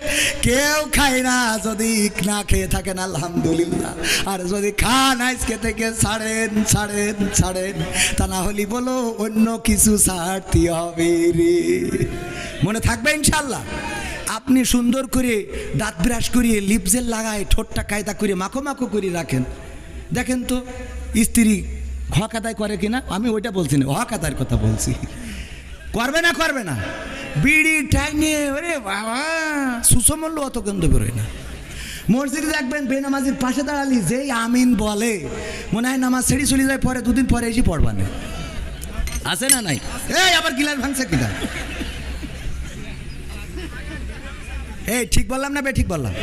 Speaker 1: কেউ খায় না যদি না খেয়ে থাকেন আলহামদুলিল্লাহ, আর যদি খান আজকে থেকে ছাড়েন ছাড়েন ছাড়েন, তা না হলে বলো অন্য কিছু ছাড়তে হবে রে। মনে থাকবে ইনশাল্লাহ। আপনি সুন্দর করে দাঁত ব্রাশ করিয়ে লিপজেল লাগায় ঠোঁটটা কায়দা করে মাখো মাখো করে রাখেন, দেখেন তো স্ত্রী হক আদায় করে কিনা। আমি ওইটা বলছি না, হক আদায়ের কথা বলছি। করবে না করবে না? বিড়ি টাইনে ওরে বাবা সুসমল্য অত গন্ধ বেরোয় না। মসজিদে দেখবেন বেনামাজির পাশে দাঁড়ালি যেই আমিন বলে মনে হয় নামাজ ছেড়ে চলে যায়, পরে দুদিন পরে এসে পড়বা না। আছে না নাই? এই আবার গিলাস ভাঙছে কিনা? এই ঠিক বললাম না বে ঠিক বললাম?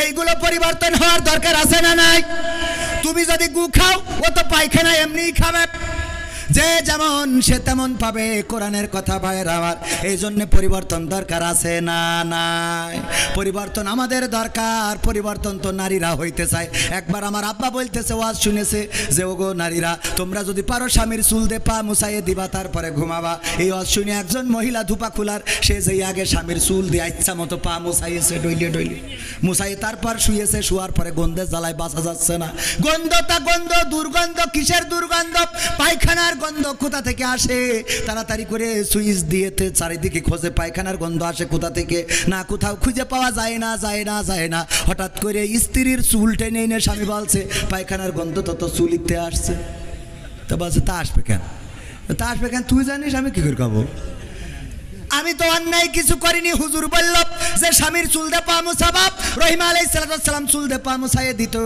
Speaker 1: এইগুলো পরিবর্তন হওয়ার দরকার আছে না নাই? তুমি যদি গু খাও ও তো পায়খানা এমনিই খাবে, যে যেমন সে তেমন পাবে। কোরআনের কথা ভাইয়ের আমার, এই জন্য পরিবর্তন দরকার আছে না নাই? পরিবর্তন আমাদের দরকার। পরিবর্তন তো নারীরা হইতে চায়। একবার আমার আব্বা বলতেছে, ওয়াজ শুনেছে যে ওগো নারীরা তোমরা যদি পারো স্বামীর চুল দে পা মুছাইয়ে দিবা তারপরে ঘুমাবা। এই ওয়াজ শুনে একজন মহিলা ধুপা খুলার, সে যেই আগে স্বামীর চুল দিয়ে ইচ্ছা মতো পা মুছাইয়েছে, ডইলে ডইলে মুছাইয়ে তারপর শুয়েছে, শুয়ার পরে গন্ধে জ্বালায় বাঁচা যাচ্ছে না। গন্ধটা গন্ধ, দুর্গন্ধ কিসের দুর্গন্ধ? পায়খানার গন্ধ কোথা থেকে আসে? তাড়াতাড়ি করে সুইচ দিয়েতে চারিদিকে খোঁজে পায়খানার গন্ধ আসে কোথা থেকে, না কোথাও খুঁজে পাওয়া যায় না যায় না যায় না। হঠাৎ করে স্ত্রীর চুল টেনে এনে স্বামী বলছে পায়খানার গন্ধ তো তো চুলিতে আসছে। তো বলছে তা আসবে কেন? তা আসবে কেন তুই জানিস, আমি কি করে খাবো? আমি তো অন্যায় কিছু করিনি। হুজুর বলল যে স্বামীর চুল দে পা মুছাবা। রহিম আলাইহিস সালাম চুল দে পা মুছাইয়ে দিত।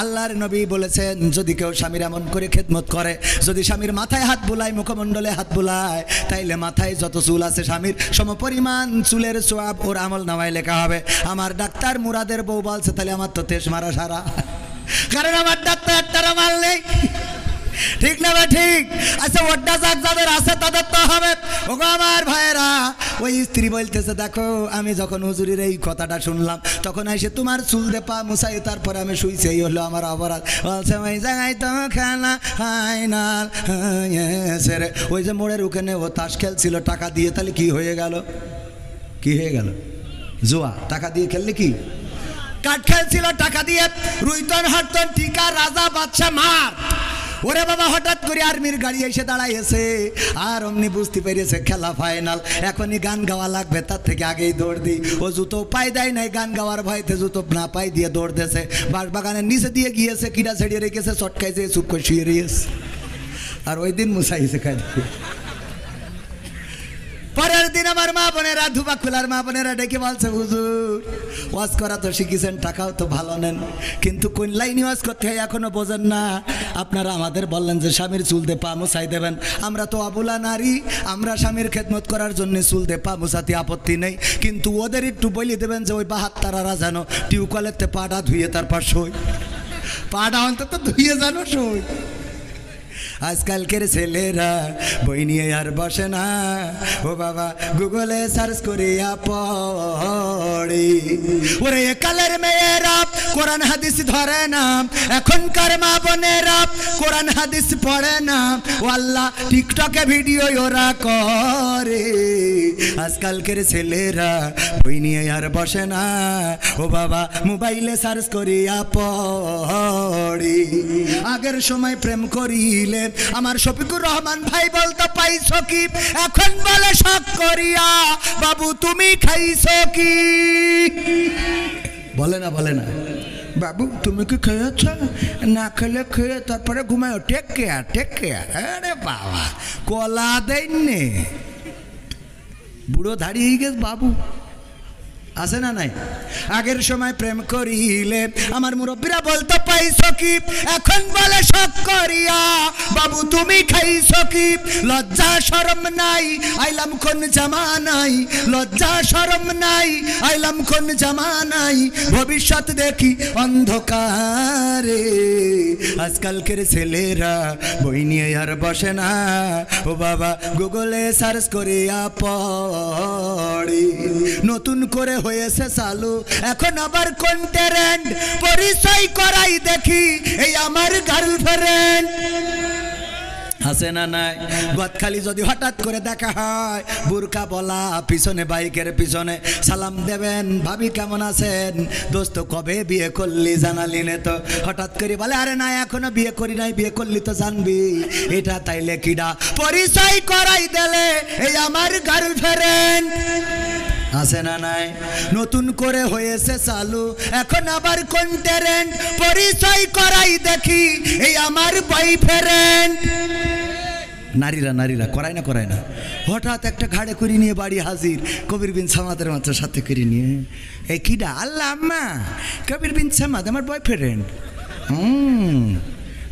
Speaker 1: আল্লাহর নবী বলেছেন যদি কেউ স্বামীর এমন করে খেদমত করে, যদি স্বামীর মাথায় হাত বুলায়, মুখমণ্ডলে হাত বুলায়, তাইলে মাথায় যত চুল আছে স্বামীর সমপরিমাণ চুলের সোয়াব ওর আমল নামায় লেখা হবে। আমার ডাক্তার মুরাদের বউ বলছে তাহলে আমার তো তেজ মারা সারা, কারণ আমার ডাক্তার তারা মাল নেই। ঠিক না বা ঠিক? আচ্ছা ওটা যাক যাদের আছে তাদের তো হবে। ওগো আমার ভাইয়েরা, ওই স্ত্রী বলতেছে দেখো আমি যখন হুজুরের এই কথাটা শুনলাম তখন এসে তোমার চুল দে পা মুছাই তারপরে আমি শুইছি, এই হলো আমার অপরাধ। বলছে ওই জায়গায় তো খেলা হয় না। ওই যে মোড়ের ওখানে ও তাস খেলছিল টাকা দিয়ে, তাহলে কি হয়ে গেল? কি হয়ে গেল? জুয়া। টাকা দিয়ে খেললে কি? কাঠ খেলছিল টাকা দিয়ে, রুইতন হাটতন টিকা রাজা বাদশা মার। ওরে বাবা হঠাৎ করে আর্মির গাড়ি এসে দাঁড়াইছে, আর অমনি বুঝতে পেরেছে খেলা ফাইনাল, এখনই গান গাওয়া লাগবে, তার থেকে আগেই দৌড় দিই। ও জুতো পাই দেয় নাই, গান গাওয়ার ভয়তে জুতো না পাই দিয়ে দৌড় দিয়েছে। বাঁশবাগানের নিচে দিয়ে গিয়েছে, কিডা ছেড়িয়ে রেখেছে, চটকাইছে, চুপ করে শুয়ে রয়েছে। আর ওই দিন মুছাইছে খাই। পরের দিন আমার মা বোনেরা, ধুপা খোলার মা বোনেরা ডেকে বলছে হুজুর ওয়াজ করা তো শিখেছেন, টাকাও তো ভালো নেন, কিন্তু কোন লাইনে ওয়াজ করতে হয় এখনো বোঝেন না। আপনারা আমাদের বললেন যে স্বামীর চুল দিয়ে পা মুছাই দেবেন, আমরা তো অবলা নারী, আমরা স্বামীর খেদমত করার জন্য চুল দিয়ে পা মুছাতে আপত্তি নেই, কিন্তু ওদের একটু বলে দেবেন যে ওই বাহাত্তারারা যেন টিউবওয়েলের পাটা ধুয়ে তারপর সই, পাটা অন্তত ধুয়ে যেন সই। আজকালকের ছেলেরা বই নিয়ে আর বসে না, ও বাবা গুগলে সার্চ করিয়া পড়ে। ওরে কালের মেয়েরা কোরআন হাদিস ধরে না, এখনকার মা বোনেরা কোরআন হাদিস পড়ে না, ও আল্লাহ টিকটকে ভিডিও ওরা করে। আজকালকের ছেলেরা বই নিয়ে আর বসে না, ও বাবা মোবাইলে সার্চ করিয়া পড়ে। আগের সময় প্রেম করিলে আমার শফিকুর রহমান ভাই বলতো পাইছো কি, এখন বলে শখ করিয়া বাবু তুমি খাইছো কি? বলে না বলে না, বাবু তুমি কি খেয়েছ? না খেলে খেয়ে তারপরে ঘুমায়, টেক কেয়ার টেক কেয়ার। আরে বাবা কলা দেননি, বুড়ো দাঁড়িয়ে গেছে বাবু, আছে না নাই? আগের সময় প্রেম করিলে আমার মুরব্বীরা বলতো পাইছো কি, এখন বলে শখ করিয়া বাবু তুমি খাইছো কি? লজ্জা শরম নাই আইলাম কোন জামানাই, লজ্জা শরম নাই আইলাম কোন জামানাই, ভবিষ্যৎ দেখি অন্ধকারে। আজকালকের ছেলেরা বই নিয়ে আর বসে না, ও বাবা গুগলে সার্চ করিয়া পড়ে। নতুন করে হয়েছে চালু এখন আবার কোন ট্রেন্ড, পরিচয় করাই দেখি এই আমার গার্লফ্রেন্ড। আছে না নাই? গদখালি যদি হঠাৎ করে দেখা হয়, বুরকা বলা, পিছনে বাইকের পিছনে সালাম দেবেন, ভাবি কেমন আছেন, দোস্ত কবে বিয়ে করলি জানালি নে তো, হঠাৎ করে বলে আরে না এখনো বিয়ে করি নাই, বিয়ে করলি তো জানবি। এটা তাইলে কিডা, পরিচয় করাই দিলে এই আমার গার্লফ্রেন্ড। আছে না নাই? নতুন করে হয়েছে চালু এখন আবার কোন ট্রেন্ড, পরিচয় করাই দেখি এই আমার বয়ফ্রেন্ড। নারীরা নারীরা করায় না করায় না, হঠাৎ একটা ঘাড়ে করে নিয়ে বাড়ি হাজির, কবির বিন সামাদের মাত্র সাথে করে নিয়ে, এই কিডা? আল্লাহ আম্মা, কবির বিন সামাদ আমার বয়ফ্রেন্ড।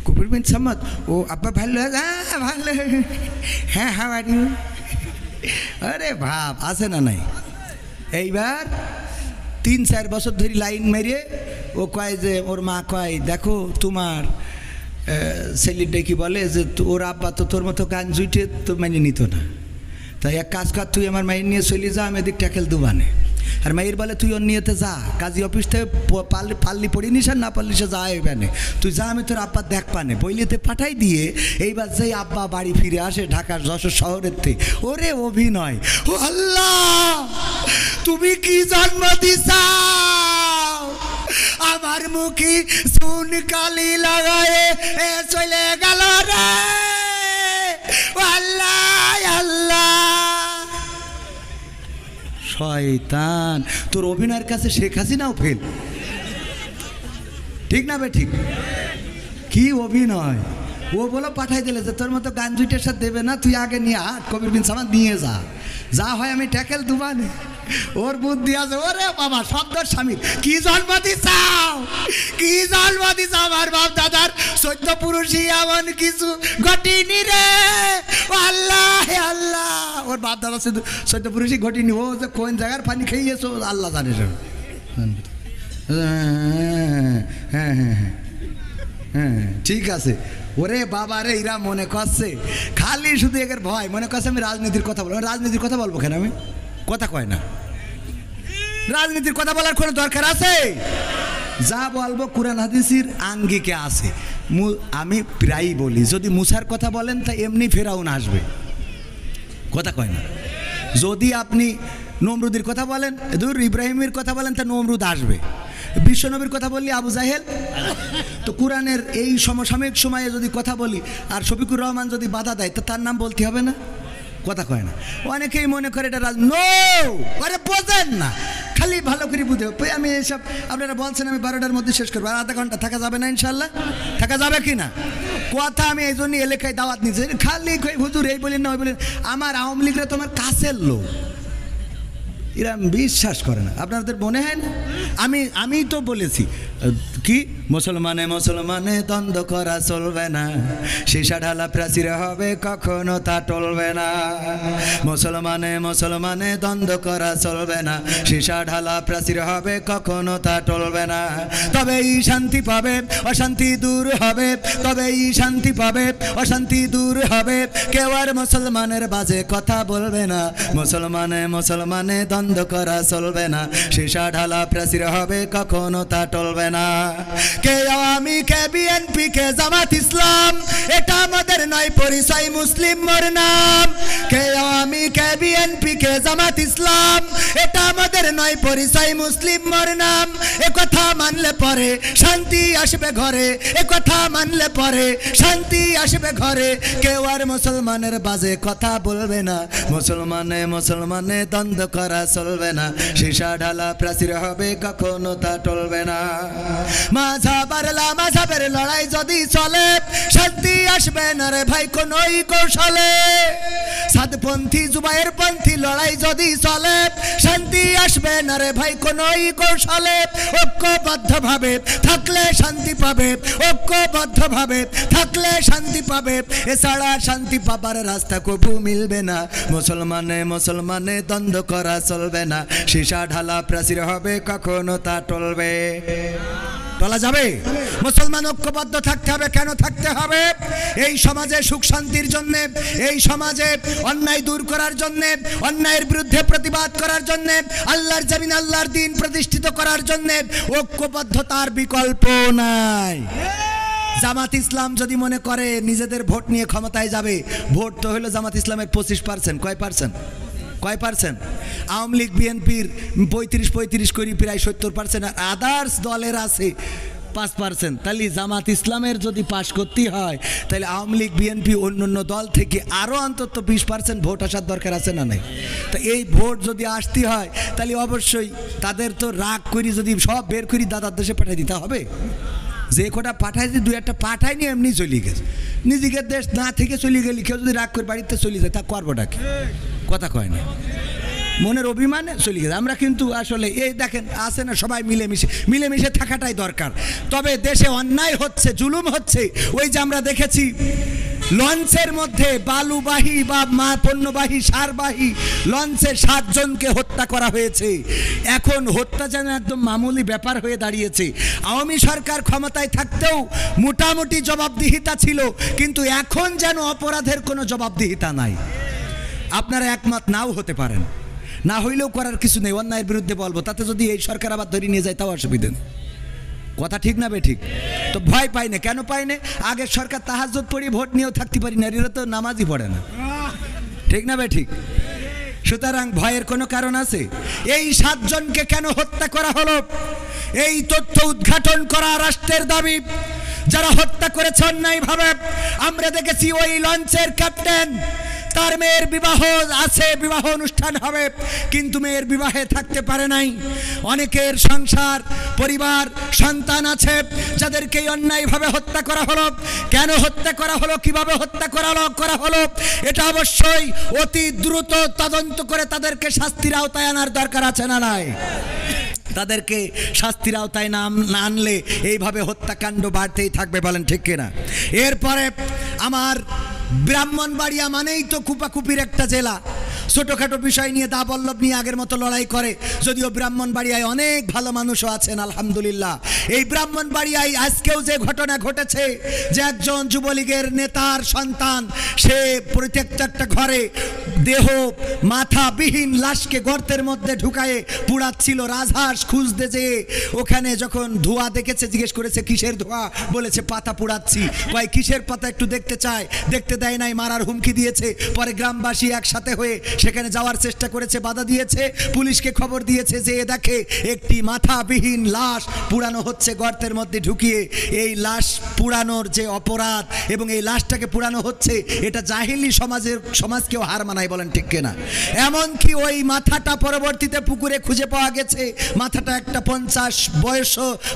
Speaker 1: কবির বিন সামাদ, ও আব্বা ভালো? ভালো। হ্যাঁ হ্যাঁ বাড়ি। আরে ভাব, আছে না নাই? এইবার 3-4 বছর ধরে লাইন মেরে ও কয় যে, ওর মা কয় দেখো তোমার ছেলেটা কি বলে যে ওর আব্বা তো তোর মতো গান জুইটে তো মেনে নিত না, তাই এক কাজ কর তুই আমার মায়ের নিয়ে চলে যা, আমি এদিক ট্যাকেল দুবানে। আর মায়ের বলে তুই ওর নিয়েতে যা, কাজী অফিস থেকে পারলি পড়িনিস আর না পারলি সে যা এবানে, তুই যা আমি তোর আব্বা দেখ পানে বইলেতে পাঠাই দিয়ে। এইবার যেই আব্বা বাড়ি ফিরে আসে ঢাকার যশোর শহরের থেকে, ওরে অভিনয়, ও আল্লাহ তুমি কি জন্ম দিছাও, আমার মুখে সুন কালি লাগায় এ চলে গেল রে, আল্লাহ আল্লাহ। শয়তান, তোর অভিনয়ের কাছে শেখ হাসিনাও ফেল, ঠিক না বে ঠিক? কি অভিনয়! ও বলো পাঠাই দিলে যে তোর মতো গান জুইটের সাথে দেবে না, তুই আগে নিয়ে হাট কবির বিন সামাদ নিয়ে যা, যা হয় আমি ট্যাকেল দুবানে। ওর বুদ্ধি আছে, ওরে বাবা শব্দর স্বামী, কি জন্ম দিছাও, কি জন্ম দিছাও, আমার বাপ দাদার 14 পুরুষই এমন কিছু ঘটিনি রে, আল্লাহ আল্লাহ। ওর বাপ দাদা 14 পুরুষই ঘটিনি, ও যে কোন জায়গার পানি খেয়েছো আল্লাহ জানে। হ্যাঁ হ্যাঁ হ্যাঁ ঠিক আছে। ওরে বাবা রে, এরা মনে করছে খালি শুধু একের ভয়, মনে করছে আমি রাজনীতির কথা বলবো। রাজনীতির কথা বলবো কেন? আমি কথা কয় না, রাজনীতির কথা বলার কোনো দরকার আছে? যা বলবো কোরআন হাদিসের আঙ্গিকে আছে। আমি প্রায়ই বলি যদি মুসার কথা বলেন তা এমনি ফেরাউন আসবে, কথা কয় না। যদি আপনি নমরুদের কথা বলেন, দূর ইব্রাহিমের কথা বলেন, তা নমরুদ আসবে। বিশ্বনবীর কথা বললি আবু জাহেল। তো কোরআনের এই সমসাময়িক সময়ে যদি কথা বলি আর শফিকুর রহমান যদি বাধা দেয়, তো তার নাম বলতে হবে না, কথা কয় না। অনেকেই মনে করে এটা নো, আরে বোঝেন না, খালি ভালো করে বুঝে। আমি এইসব আপনারা বলছেন আমি 12টার মধ্যে শেষ করবো, আর আধা ঘন্টা থাকা যাবে না? ইনশাল্লাহ থাকা যাবে কি না? কথা আমি এই জন্যই এলাকায় দাওয়াত নিচ্ছি, খালি হুজুর এই বলেন না ওই বলেন। আমার আওয়ামী লীগরা তোমার কাছের লোক, এরা বিশ্বাস করে না, আপনাদের মনে হয় না? আমি তো বলেছি কি, মুসলমানে মুসলমানে দ্বন্দ্ব করা চলবে না, সীসা ঢালা প্রাচীর হবে কখনো তা টলবে না। মুসলমানে মুসলমানে দ্বন্দ্ব করা চলবে না, সীসা ঢালা প্রাচীর হবে কখনো তা টলবে না। তবেই শান্তি পাবে অশান্তি দূর হবে, তবেই শান্তি পাবে অশান্তি দূর হবে। কেউ আর মুসলমানের বাজে কথা বলবে না, মুসলমানে মুসলমানে দ্বন্দ্ব করা চলবে না, সীসা ঢালা প্রাচীর হবে কখনো তা টলবে না। কে আওয়ামী, কে বিএনপি, কে জামাত ইসলাম, এটা আমাদের নয় পরিচয়, মুসলিম মোর নাম। কে আওয়ামী, কে বিএনপি, কে জামাত ইসলাম, এটা আমাদের নয় পরিচয় মুসলিম মোর নাম, এ কথা মানলে পরে শান্তি আসবে ঘরে, এ কথা মানলে পরে শান্তি আসবে ঘরে। কেউ আর মুসলমানের বাজে কথা বলবে না, মুসলমানে দ্বন্দ্ব করা চলবে না, সীসা ঢালা প্রাচীর হবে কখনো তা টলবে না। মাঝাবের লড়াই যদি চলে শান্তি আসবে না রে ভাই কোনোই কৌশলে। সাদপন্থী জুবাইর পন্থী লড়াই যদি চলে শান্তি আসবে না রে ভাই কোনোই কৌশলে। ঐক্যবদ্ধভাবে থাকলে শান্তি পাবে, ঐক্যবদ্ধভাবে থাকলে শান্তি পাবে, এছাড়া শান্তি পাবার রাস্তা কবু মিলবে না। মুসলমানে দ্বন্দ্ব করা চলবে না, সীসা ঢালা প্রাচীর হবে কখনো তা টলবে। টলা যাবে? মুসলমান ঐক্যবদ্ধ থাকতে হবে। কেন থাকতে হবে? এই সমাজে সুখ শান্তির জন্য, এই সমাজে অন্যায় দূর করার জন্য, অন্যায়ের বিরুদ্ধে প্রতিবাদ করার জন্য, আল্লাহর জমিন আল্লাহর দ্বীন প্রতিষ্ঠিত করার জন্য ঐক্যবদ্ধতার বিকল্প নাই। জামাত ইসলাম যদি মনে করে নিজেদের ভোট নিয়ে ক্ষমতায় যাবে, ভোট তো হলো জামাত ইসলামের 25%। কয় পার্সেন্ট? আওয়ামী লীগ বিএনপির 35 করি প্রায় 70%, আর আদার্স দলের আছে 5%। তাহলে জামাত ইসলামের যদি পাশ করতে হয় তাহলে আওয়ামী লীগ বিএনপি অন্য দল থেকে আরও অন্তত 20% ভোট আসার দরকার আছে না নাই? তো এই ভোট যদি আসতে হয় তাহলে অবশ্যই তাদের তো রাগ করি যদি সব বের করি দাদার দেশে পাঠিয়ে দিতে হবে। যে কটা পাঠাই দিয়ে 2-1টা পাঠায়নি এমনি চলে গেছে, নিজেদের দেশ না থেকে চলে গেলি। কেউ যদি রাগ করে বাড়িতে চলে যায় তা করবোটাকে? কথা কয় না, মনের অভিমানে চলে গেছে। আমরা কিন্তু আসলে এই দেখেন আছে না সবাই মিলেমিশে থাকাটাই দরকার। তবে দেশে অন্যায় হচ্ছে, জুলুম হচ্ছে। ওই যে আমরা দেখেছি লঞ্চের মধ্যে বালুবাহী বা পণ্যবাহী সারবাহী লঞ্চে 7 জনকে হত্যা করা হয়েছে। এখন হত্যা যেন একদম মামুলি ব্যাপার হয়ে দাঁড়িয়েছে। আওয়ামী সরকার ক্ষমতায় থাকতেও মোটামুটি জবাবদিহিতা ছিল, কিন্তু এখন যেন অপরাধের কোনো জবাবদিহিতা নাই। আপনারা একমত নাও হতে পারেন, না হইলেও করার কিছু নেই, অন্যায়ের বিরুদ্ধে বলবো। তাতে যদি এই সরকার আবার ধরে নিয়ে যায় তাও অসুবিধা নেই। কথা ঠিক না বে ঠিক? তো ভয় পাই না। কেন পাই না? আগের সরকার তাহাজ্জুদ পড়ি ভোট নিয়েও থাকতে পারি না, এরা তো নামাজই পড়ে না। ঠিক না বে ঠিক? সুতরাং ভয়ের কোনো কারণ আছে? এই 7 জনকে কেন হত্যা করা হলো এই তথ্য উদ্ঘাটন করা রাষ্ট্রের দাবি। যারা হত্যা করেছে অন্যায়ভাবে, আমরা দেখেছি ওই লঞ্চের ক্যাপ্টেন, তার মেয়ের বিবাহ আছে, বিবাহ অনুষ্ঠান হবে, কিন্তু মেয়ের বিবাহে থাকতে পারে নাই। অনেকের সংসার পরিবার সন্তান আছে যাদেরকে অন্যায়ভাবে হত্যা করা হলো। কেন হত্যা করা হলো, কিভাবে হত্যা করা হলো এটা অবশ্যই অতি দ্রুত তদন্ত করে তাদেরকে শাস্তির আওতায় আনার দরকার আছে না নাই? তাদেরকে শাস্তির আওতায় না আনলে এইভাবে হত্যাকাণ্ড বাড়তেই থাকবে। বলেন ঠিক কিনা? এরপরে আমার ব্রাহ্মণবাড়িয়া মানেই তো কুপাকুপির একটা জেলা। ছোটোখাটো বিষয় নিয়ে দা বল্লভ নিয়ে আগের মতো লড়াই করে, যদিও ব্রাহ্মণবাড়িয়ায় অনেক ভালো মানুষও আছেন আলহামদুলিল্লাহ। এই ব্রাহ্মণবাড়িয়ায় আজকেও যে ঘটনা ঘটেছে যে একজন যুবলীগের নেতার সন্তান সে প্রত্যেকটা একটা ঘরে দেহ মাথাবিহীন লাশকে গর্তের মধ্যে ঢুকায়ে পুড়াচ্ছিল। রাজহাঁস খুঁজতে যেয়ে ওখানে যখন ধোঁয়া দেখেছে জিজ্ঞেস করেছে কিসের ধোঁয়া, বলেছে পাতা পুড়াচ্ছি। ভাই কিসের পাতা একটু দেখতে চায়, দেখতে দেয় নাই, মারার হুমকি দিয়েছে। পরে গ্রামবাসী একসাথে হয়ে সেখানে যাওয়ার চেষ্টা করেছে, বাধা দিয়েছে, পুলিশকে খবর দিয়েছে যে দেখে একটি মাথাবিহীন লাশ পুড়ানো হচ্ছে গর্তের মধ্যে ঢুকিয়ে। এই লাশ পুড়ানোর যে অপরাধ এবং এই লাশটাকে পুড়ানো হচ্ছে এটা জাহিলি সমাজকেও হার মানায়। বলেন ঠিক কিনা? এমনকি ওই মাথাটা পরবর্তীতে পুকুরে খুঁজে পাওয়া গেছে। মাথাটা একটা 50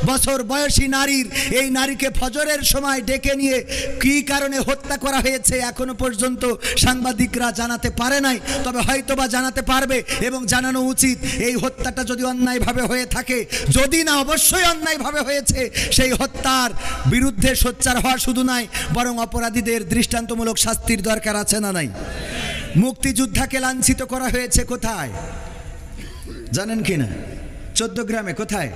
Speaker 1: বছর বয়সী নারীর। এই নারীকে ফজরের সময় ডেকে নিয়ে কী কারণে হত্যা করা হয়েছে এখনো পর্যন্ত সাংবাদিকরা জানাতে পারে নাই, তবে হয়তোবা জানাতে পারবে এবং জানানো উচিত। এই হত্যাটা যদি অন্যায়ভাবে হয়ে থাকে, যদি না অবশ্যই অন্যায়ভাবে হয়েছে, সেই হত্যার বিরুদ্ধে সোচ্চার হওয়া শুধু নয় বরং অপরাধীদের দৃষ্টান্তমূলক শাস্তির দরকার আছে না নাই? মুক্তিযোদ্ধাকে লাঞ্ছিত করা হয়েছে কোথায় জানেন কিনা? 14 গ্রামে। কোথায়?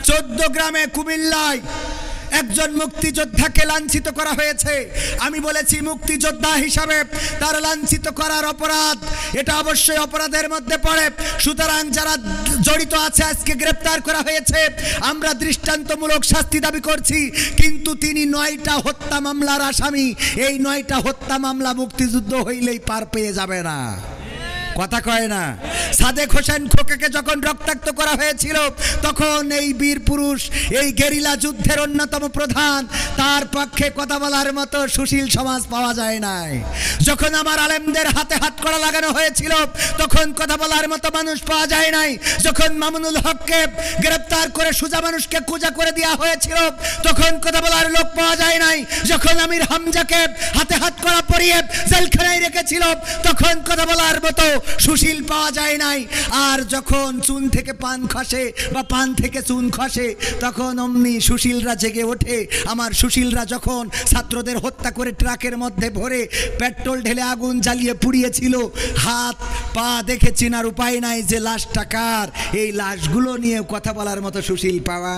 Speaker 1: 14 গ্রামে কুমিল্লায় একজন মুক্তিযোদ্ধাকে লাঞ্ছিত করা হয়েছে। আমি বলেছি মুক্তিযোদ্ধা হিসাবে তার লাঞ্ছিত করার অপরাধ, এটা অবশ্যই অপরাধের মধ্যে পড়ে। সুতরাং যারা জড়িত আছে আজকে গ্রেপ্তার করা হয়েছে, আমরা দৃষ্টান্তমূলক শাস্তি দাবি করছি। কিন্তু তিনি 9টা হত্যা মামলার আসামি। এই 9টা হত্যা মামলা মুক্তিযুদ্ধ হইলেই পার পেয়ে যাবে না। কথা কয় না? সাদেক হোসেন খোকাকে যখন রক্তাক্ত করা হয়েছিল, তখন এই বীর পুরুষ, এই গেরিলা যুদ্ধের অন্যতম প্রধান, তার পক্ষে কথা বলার মতো সুশীল সমাজ পাওয়া যায় নাই। যখন আমার আলেমদের হাতে হাত কড়া লাগানো হয়েছিল, তখন কথা বলার মতো মানুষ পাওয়া যায় নাই। যখন মামুনুল হককে গ্রেপ্তার করে সোজা মানুষকে কুজা করে দেওয়া হয়েছিল, তখন কথা বলার লোক পাওয়া যায় নাই। যখন আমির হামজাকে হাতে হাত কড়া পরিয়ে জেলখানায় রেখেছিল, তখন কথা বলার মতো সুশীল পাওয়া যায় নাই। আর যখন চুন থেকে পান খসে বা পান থেকে চুন খসে, তখন অমনি সুশীলরা জেগে ওঠে। আমার সুশীলরা যখন ছাত্রদের হত্যা করে ট্রাকের মধ্যে ভরে পেট্রোল ঢেলে আগুন জ্বালিয়ে পুড়িয়েছিল, হাত পা দেখে চেনার উপায় নাই যে লাশটা কার। এই লাশগুলো নিয়ে কথা বলার মতো সুশীল পাওয়া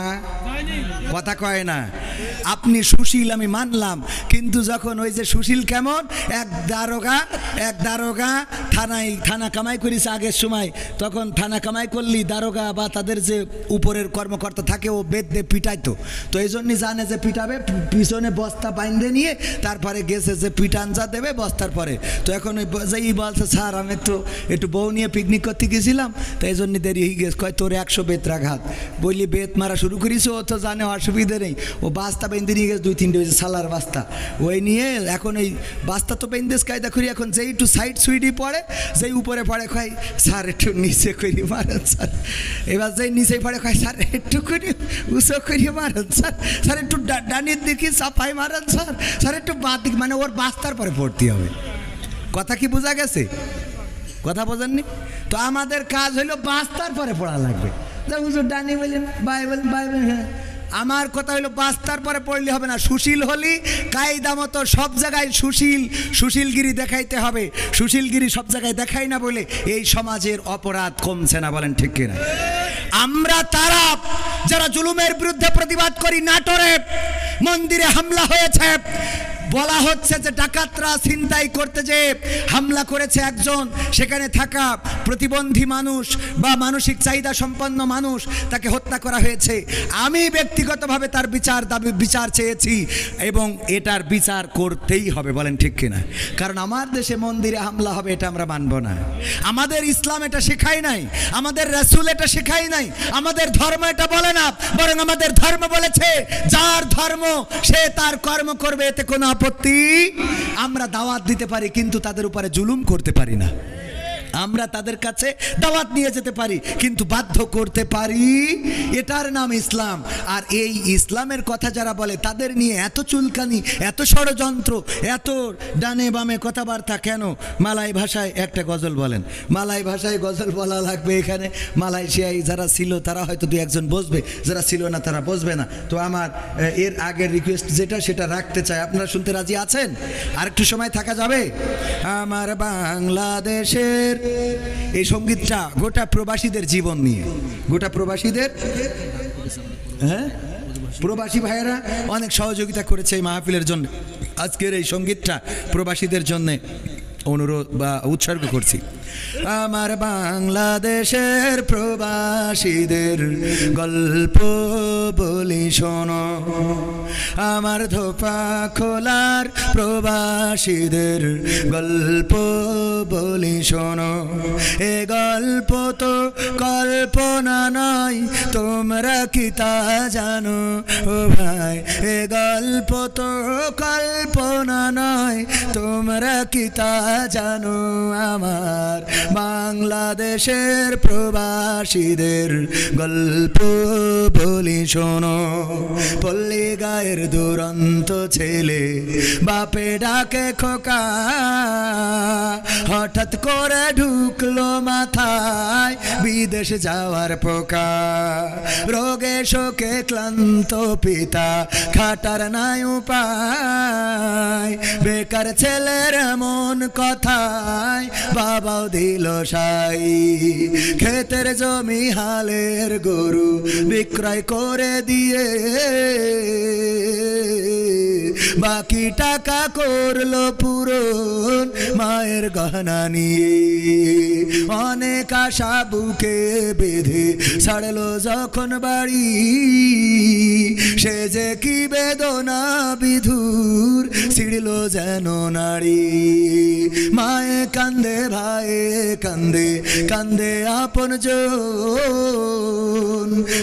Speaker 1: কথা কয় না। আপনি সুশীল আমি মানলাম, কিন্তু যখন ওই যে সুশীল কেমন, এক দারোগা থানা কামাই করিস আগের সময়, তখন থানা কামাই করলি দারোগা বা তাদের যে উপরের কর্মকর্তা থাকে ও বেদে পিটাইতো। তো এই জন্যই জানে যে পিটাবে, পিছনে বস্তা বাইন্ধে নিয়ে তারপরে গেছে যে পিটান যা দেবে বস্তার পরে। তো এখন ওই যেই বলছে স্যার আমি একটু বউ নিয়ে পিকনিক করতে গেছিলাম, তো এই জন্য দেরি হয়ে গেছে। কয় তোর 100 বেতরাঘাত বললি, বেত মারা শুরু করিস। ও তো জানে অসুবিধে নেই, ও বাস্তা বেঁধে নিয়ে গেছে 2-3টে ওই যে সালার বাস্তা, ওই নিয়ে এখন ওই বাস্তা তো বেঁধেস কায়দা করি। এখন যেই একটু সাইড সুইডি পড়ে, যেই উপরে পড়ে কয় স্যার একটু নিচে করি মারেন স্যার। এবার যেই নিচে পড়ে কয় স্যার একটু করি উঁচু করিয়ে মারেন স্যার, স্যার একটু ডানির দিকে চাপাই মারেন স্যার, স্যার একটু বাদ দিক, মানে ওর বাস্তার পরে পড়তে হবে। কথা কি বোঝা গেছে? কথা বোঝেননি? তো আমাদের কাজ হলো বাস্তার পরে পড়া লাগবে। হুজুর ডানি বললেন বাই বলেন বাই বলেন, হ্যাঁ আমার কথা হলো বাস্তার পরে পড়লে হবে না। সুশীল হলি কায়দা মতো সব জায়গায় সুশীলগিরি দেখাইতে হবে। সুশীলগিরি সব জায়গায় দেখাই না বলে এই সমাজের অপরাধ কমছে না, বলেন ঠিক কিনা? আমরা তারা যারা জুলুমের বিরুদ্ধে প্রতিবাদ করি, নাটোরে মন্দিরে হামলা হয়েছে, বলা হচ্ছে যে ডাকাতরা ছিনতাই করতে যে হামলা করেছে একজন, সেখানে থাকা প্রতিবন্ধী মানুষ বা মানসিক চাহিদা সম্পন্ন মানুষ, তাকে হত্যা করা হয়েছে। আমি ব্যক্তিগতভাবে তার বিচার চেয়েছি এবং এটার বিচার করতেই হবে, বলেন ঠিক কিনা? কারণ আমার দেশে মন্দিরে হামলা হবে এটা আমরা মানব না। আমাদের ইসলাম এটা শেখায় নাই, আমাদের রাসূল এটা শেখায় নাই, আমাদের ধর্ম এটা বলে না। বরং আমাদের ধর্ম বলেছে যার ধর্ম সে তার কর্ম করবে, এতে কোনো আপত্তি। আমরা দাওয়াত দিতে পারি কিন্তু তাদের উপরে জুলুম করতে পারি না। আমরা তাদের কাছে দাওয়াত নিয়ে যেতে পারি কিন্তু বাধ্য করতে পারি, এটার নাম ইসলাম। আর এই ইসলামের কথা যারা বলে তাদের নিয়ে এত চুলকানি, এত ষড়যন্ত্র, এত ডানে বামে কথাবার্তা কেন? মালাই ভাষায় একটা গজল বলেন, মালাই ভাষায় গজল বলা লাগবে এখানে। মালয়েশিয়ায় যারা ছিল তারা হয়তো 2-1জন বসবে, যারা ছিল না তারা বসবে না। তো আমার এর আগের রিকোয়েস্ট যেটা সেটা রাখতে চাই, আপনারা শুনতে রাজি আছেন? আর একটু সময় থাকা যাবে? আমার বাংলাদেশের এই সঙ্গীতটা গোটা প্রবাসীদের জীবন নিয়ে, গোটা প্রবাসীদের, হ্যাঁ প্রবাসী ভাইয়েরা অনেক সহযোগিতা করেছে এই মাহফিলের জন্য। আজকের এই সঙ্গীতটা প্রবাসীদের জন্য অনুরোধ বা উৎসর্গ করছি। আমার বাংলাদেশের প্রবাসীদের গল্প বলি শোনো, আমার ধোপা খোলার প্রবাসীদের গল্প বলি শোনো। এ গল্প তো কল্পনা নয়, তোমরা কি তা জানো ও ভাই? এ গল্প তো কল্পনা নয়, তোমরা কি তা জানো? আমার বাংলাদেশের প্রবাসীদের গল্প বলি শোনো। পল্লী গায়ের দুরন্ত ছেলে বাপে ডাকে খোকা, হঠাৎ করে ঢুকলো মাথায় বিদেশ যাওয়ার পোকা। রোগে শোকে ক্লান্ত পিতা খাটার নাই উপায়, বেকার ছেলের এমন কথায় বাবাও দিল সাই। ক্ষেতের জমি হালের গরু বিক্রয় করে দিয়ে বাকি টাকা করলো পূরণ মায়ের গহনা নিয়ে। অনেক আশা বুকে বেঁধে ছাড়লো যখন বাড়ি, সে যে কি বেদনা বিধুর ছিড়ল যেন নারী। মায়ে কান্দে, ভাইয়ে কান্দে, কান্দে আপনজন,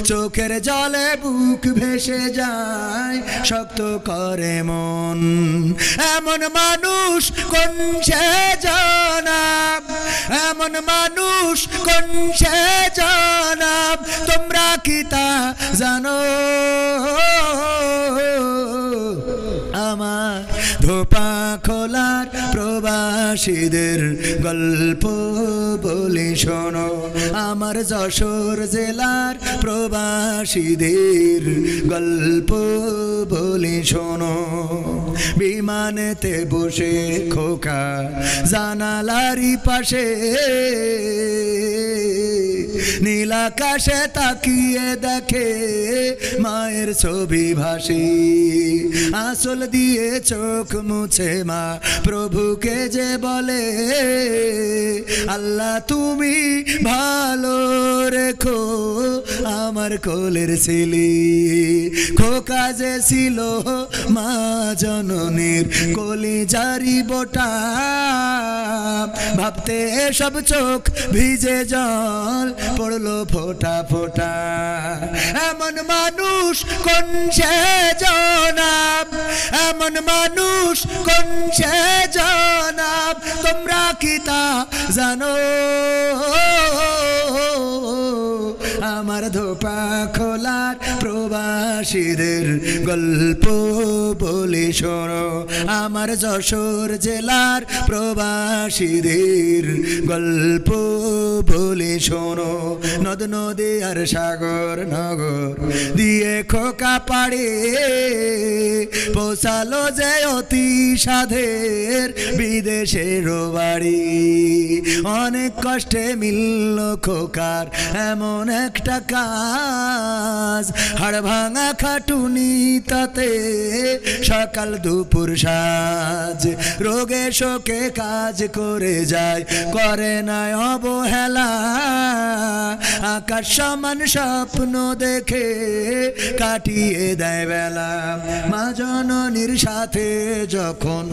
Speaker 1: চোখের জলে বুক ভেসে যায়, শক্ত করে মন। এমন মানুষ কোন সে জনাব, এমন মানুষ কোন সে জনাব, তোমরা কি তা জানো? আমার ধোপা খোলার প্রবাসীদের গল্প বলি শোনো, আমার যশোর জেলার প্রবাসীদের গল্প বলি শোনো। বিমানেতে বসে খোকা জানালারি পাশে, নীল আকাশে তাকিয়ে দেখে মায়ের ছবি ভাসে। আঁচল দিয়ে চোখ মুছে মা প্রভুকে যে বলে, আল্লাহ তুমি ভালো রেখো আমার কোলের ছেলে। খোকা যে ছিল মা জননীর কলিজারি বোটা, ভাবতে সব চোখ ভিজে জল পড়লো ফোঁটা ফোঁটা। এমন মানুষ কোন সে জনাব, এমন মানুষ কোন সে জনাব, তোমরা কি তা জানো? আমার ধোপা খোলার প্রবাসীদের গল্প বলি শোনো, আমার যশোর জেলার প্রবাসীদের গল্প বলি শোনো। নদ নদী আর সাগর নগর দিয়ে খোকা পাড়ে পৌঁছালো যে অতি সাধের বিদেশের বাড়ি। অনেক কষ্টে মিলল খোকার এমন একটা কাজ, হাড় ভাঙা খাটুনি তাতে সকাল দুপুর সাজ। রোগে শোকে কাজ করে যায়, করে না অবহেলা, আকাশ সমান স্বপ্ন দেখে কাটিয়ে দেয় বেলা। মা জননীর সাথে যখন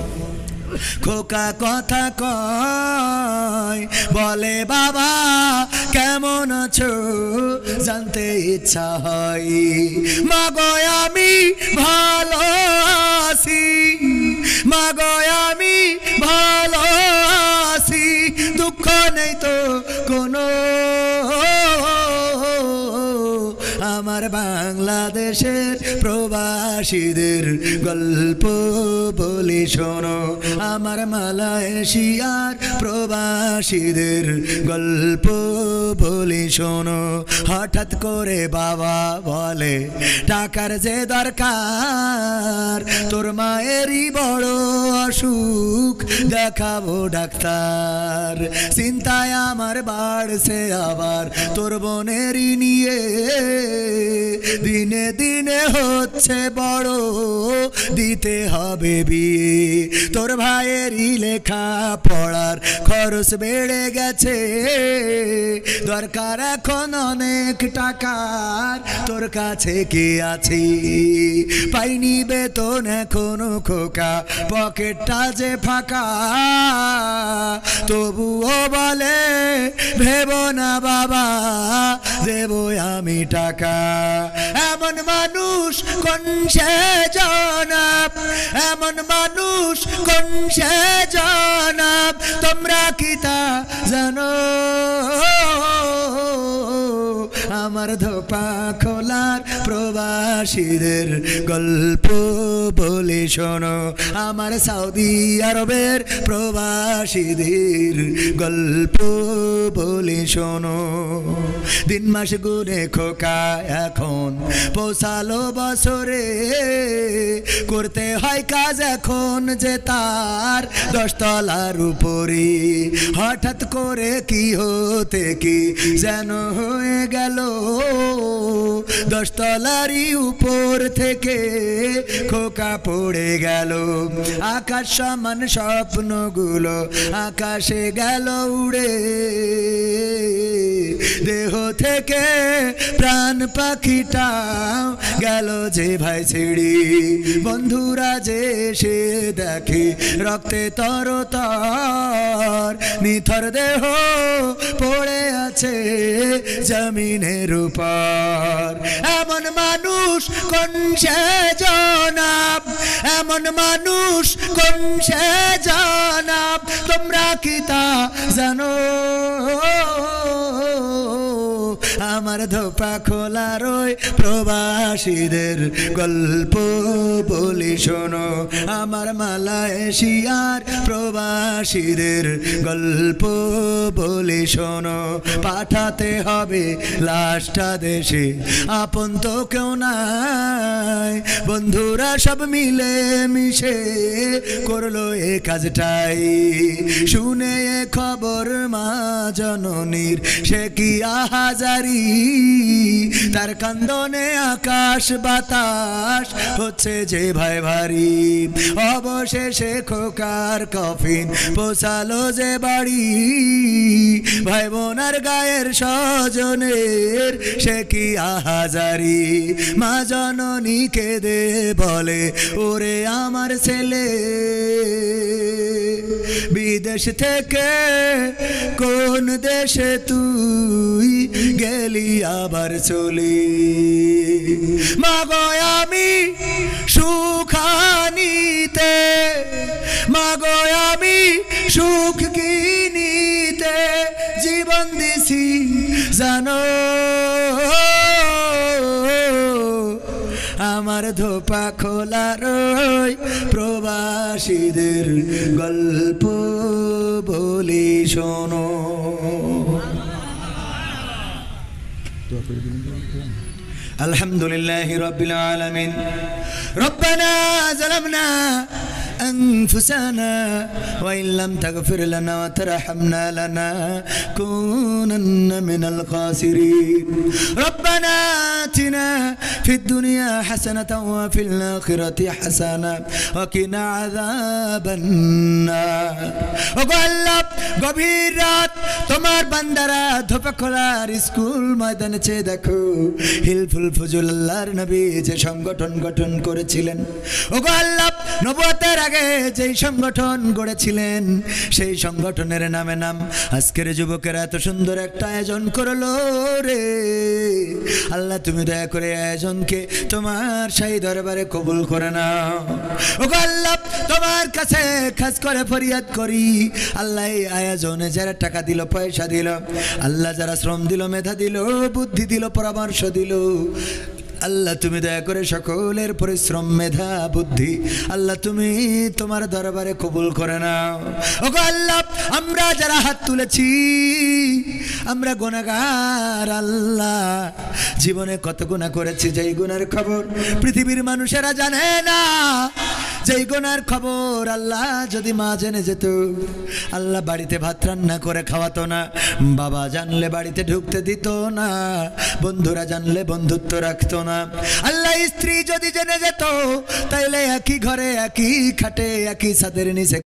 Speaker 1: খোকা কথা কয়, বলে বাবা কেমন আছো জানতে ইচ্ছা হয়। মাগো আমি ভালো আছি, মাগো আমি ভালো আছি, দুঃখ নেই তো কোনো। আমার বাংলাদেশের প্রবাসীদের গল্প বলি শোনো, আমার মালয়েশিয়ার প্রবাসীদের গল্প বলি শোনো। হঠাৎ করে বাবা বলে টাকার যে দরকার, তোর মায়েরই বড় অসুখ দেখাবো ডাক্তার। চিন্তায় আমার বাড়ছে আবার তোর বোনেরই নিয়ে, দিনে দিনে হচ্ছে বড় দিতে হবে বিয়ে। তোর ভাইয়েরই লেখা পড়ার খরচ বেড়ে গেছে, দরকার এখন অনেক টাকার, তোর কাছে কি আছে? পাইনি বেতন এখনো খোকা, পকেটটা যে ফাঁকা, তবুও বলে ভেবো না বাবা দেবো আমি টাকা। এমন মানুষ কোন সে জনাব, এমন মানুষ কোন সে জনাব, তোমরা কি তা জানো? আমার ধোপা খোলার প্রবাসীদের গল্প বলে শোনো, আমার সৌদি আরবের প্রবাসীদের গল্প বলে শোনো। দিন মাস গুনে খোকা এখন পৌঁছালো বছরে, করতে হয় কাজ এখন যে তার 10 তলার উপরে। হঠাৎ করে কি হতে কি যেন হয়ে গেল, দশতলারই উপর থেকে খোকা পড়ে গেল, আকাশ সমান স্বপ্নগুলো আকাশে গেল উড়ে, দেহ থেকে প্রাণ পাখিটা গেল যে ভাই ছিড়ি, বন্ধুরা যে সে দেখে রক্তে তরতর, নিথর দেহ পড়ে আছে জমিনের উপর। এমন মানুষ কোন সে জনাব, এমন মানুষ কোন সে জনাব, তোমরা কি তা জানো? আমার ধোপা খোলার ওই প্রবাসীদের গল্প বলি শোনো, আমার মালয়েশিয়ার প্রবাসীদের গল্প বলি শোনো। পাঠাতে হবে লাশটা দেশে, আপন তো কেউ নাই, বন্ধুরা সব মিলে মিশে করলো এ কাজটাই। শুনে এ খবর মা জননীর সে কি আহাজারি, তার কান্দনে আকাশ বাতাস হচ্ছে যে ভাই ভারী। অবশেষে খোকার কফিন পৌঁছালো যে বাড়ি, ভাই বোনার গায়ের স্বজনের সে কি আহাজারি। মা জননী কেঁদে বলে ওরে আমার ছেলে, বিদেশ থেকে কোন দেশে তুই গেলি আবার চলি, মাগো আমি সুখানিতে, মাগো আমি সুখ কিনিতে জীবন দিছি জানো, আমার ধোপা খোলার ওই প্রবাসীদের গল্প বলি শোনো। আলহামদুলিল্লাহি রাব্বিল আলামিন। রব্বানা যালামনা أنفسنا وإن لم تغفر لنا وترحمنا لنكونن من الخاسرين. ربنا آتنا في الدنيا حسنة وفي الآخرة حسنة وقنا عذاب النار. وقال গভীর রাত তোমার বান্দারা ধোপা খোলার স্কুল ময়দানে চেয়ে দেখো, হিলফুল ফুজুল আল্লাহর নবী যে সংগঠন গঠন করেছিলেন, ওগো আল্লাহ নবুয়তের আগে যেই সংগঠন গড়েছিলেন সেই সংগঠনের নামে নাম আজকের যুবকেরা এত সুন্দর একটা আয়োজন করলো রে আল্লাহ, তুমি দয়া করে আয়োজনকে তোমার শাহী দরবারে কবুল করে নাও। ওগো আল্লাহ তোমার কাছে খাস করে ফরিয়াদ করি, আল্লাহ এই আয়োজনে যারা টাকা দিল, পয়সা দিল, আল্লাহ যারা শ্রম দিল, মেধা দিল, বুদ্ধি দিল, পরামর্শ দিল, আল্লাহ তুমি দয়া করে সকলের পরিশ্রম, মেধা, বুদ্ধি আল্লাহ তুমি তোমার দরবারে কবুল করে নাও। ওগো আল্লাহ আমরা যারা হাত তুলেছি আমরা গুনাহগার, আল্লাহ জীবনে কত গুনাহ করেছি যেই গুনার খবর পৃথিবীর মানুষেরা জানে না, যেই গুনার খবর আল্লাহ যদি মা জেনে যেত আল্লাহ বাড়িতে ভাত রান্না করে খাওয়াতো না, বাবা জানলে বাড়িতে ঢুকতে দিত না, বন্ধুরা জানলে বন্ধুত্ব রাখতো না, আল্লাহ স্ত্রী যদি জেনে যেত তাইলে একই ঘরে একই খাটে একই ছাদের নিচে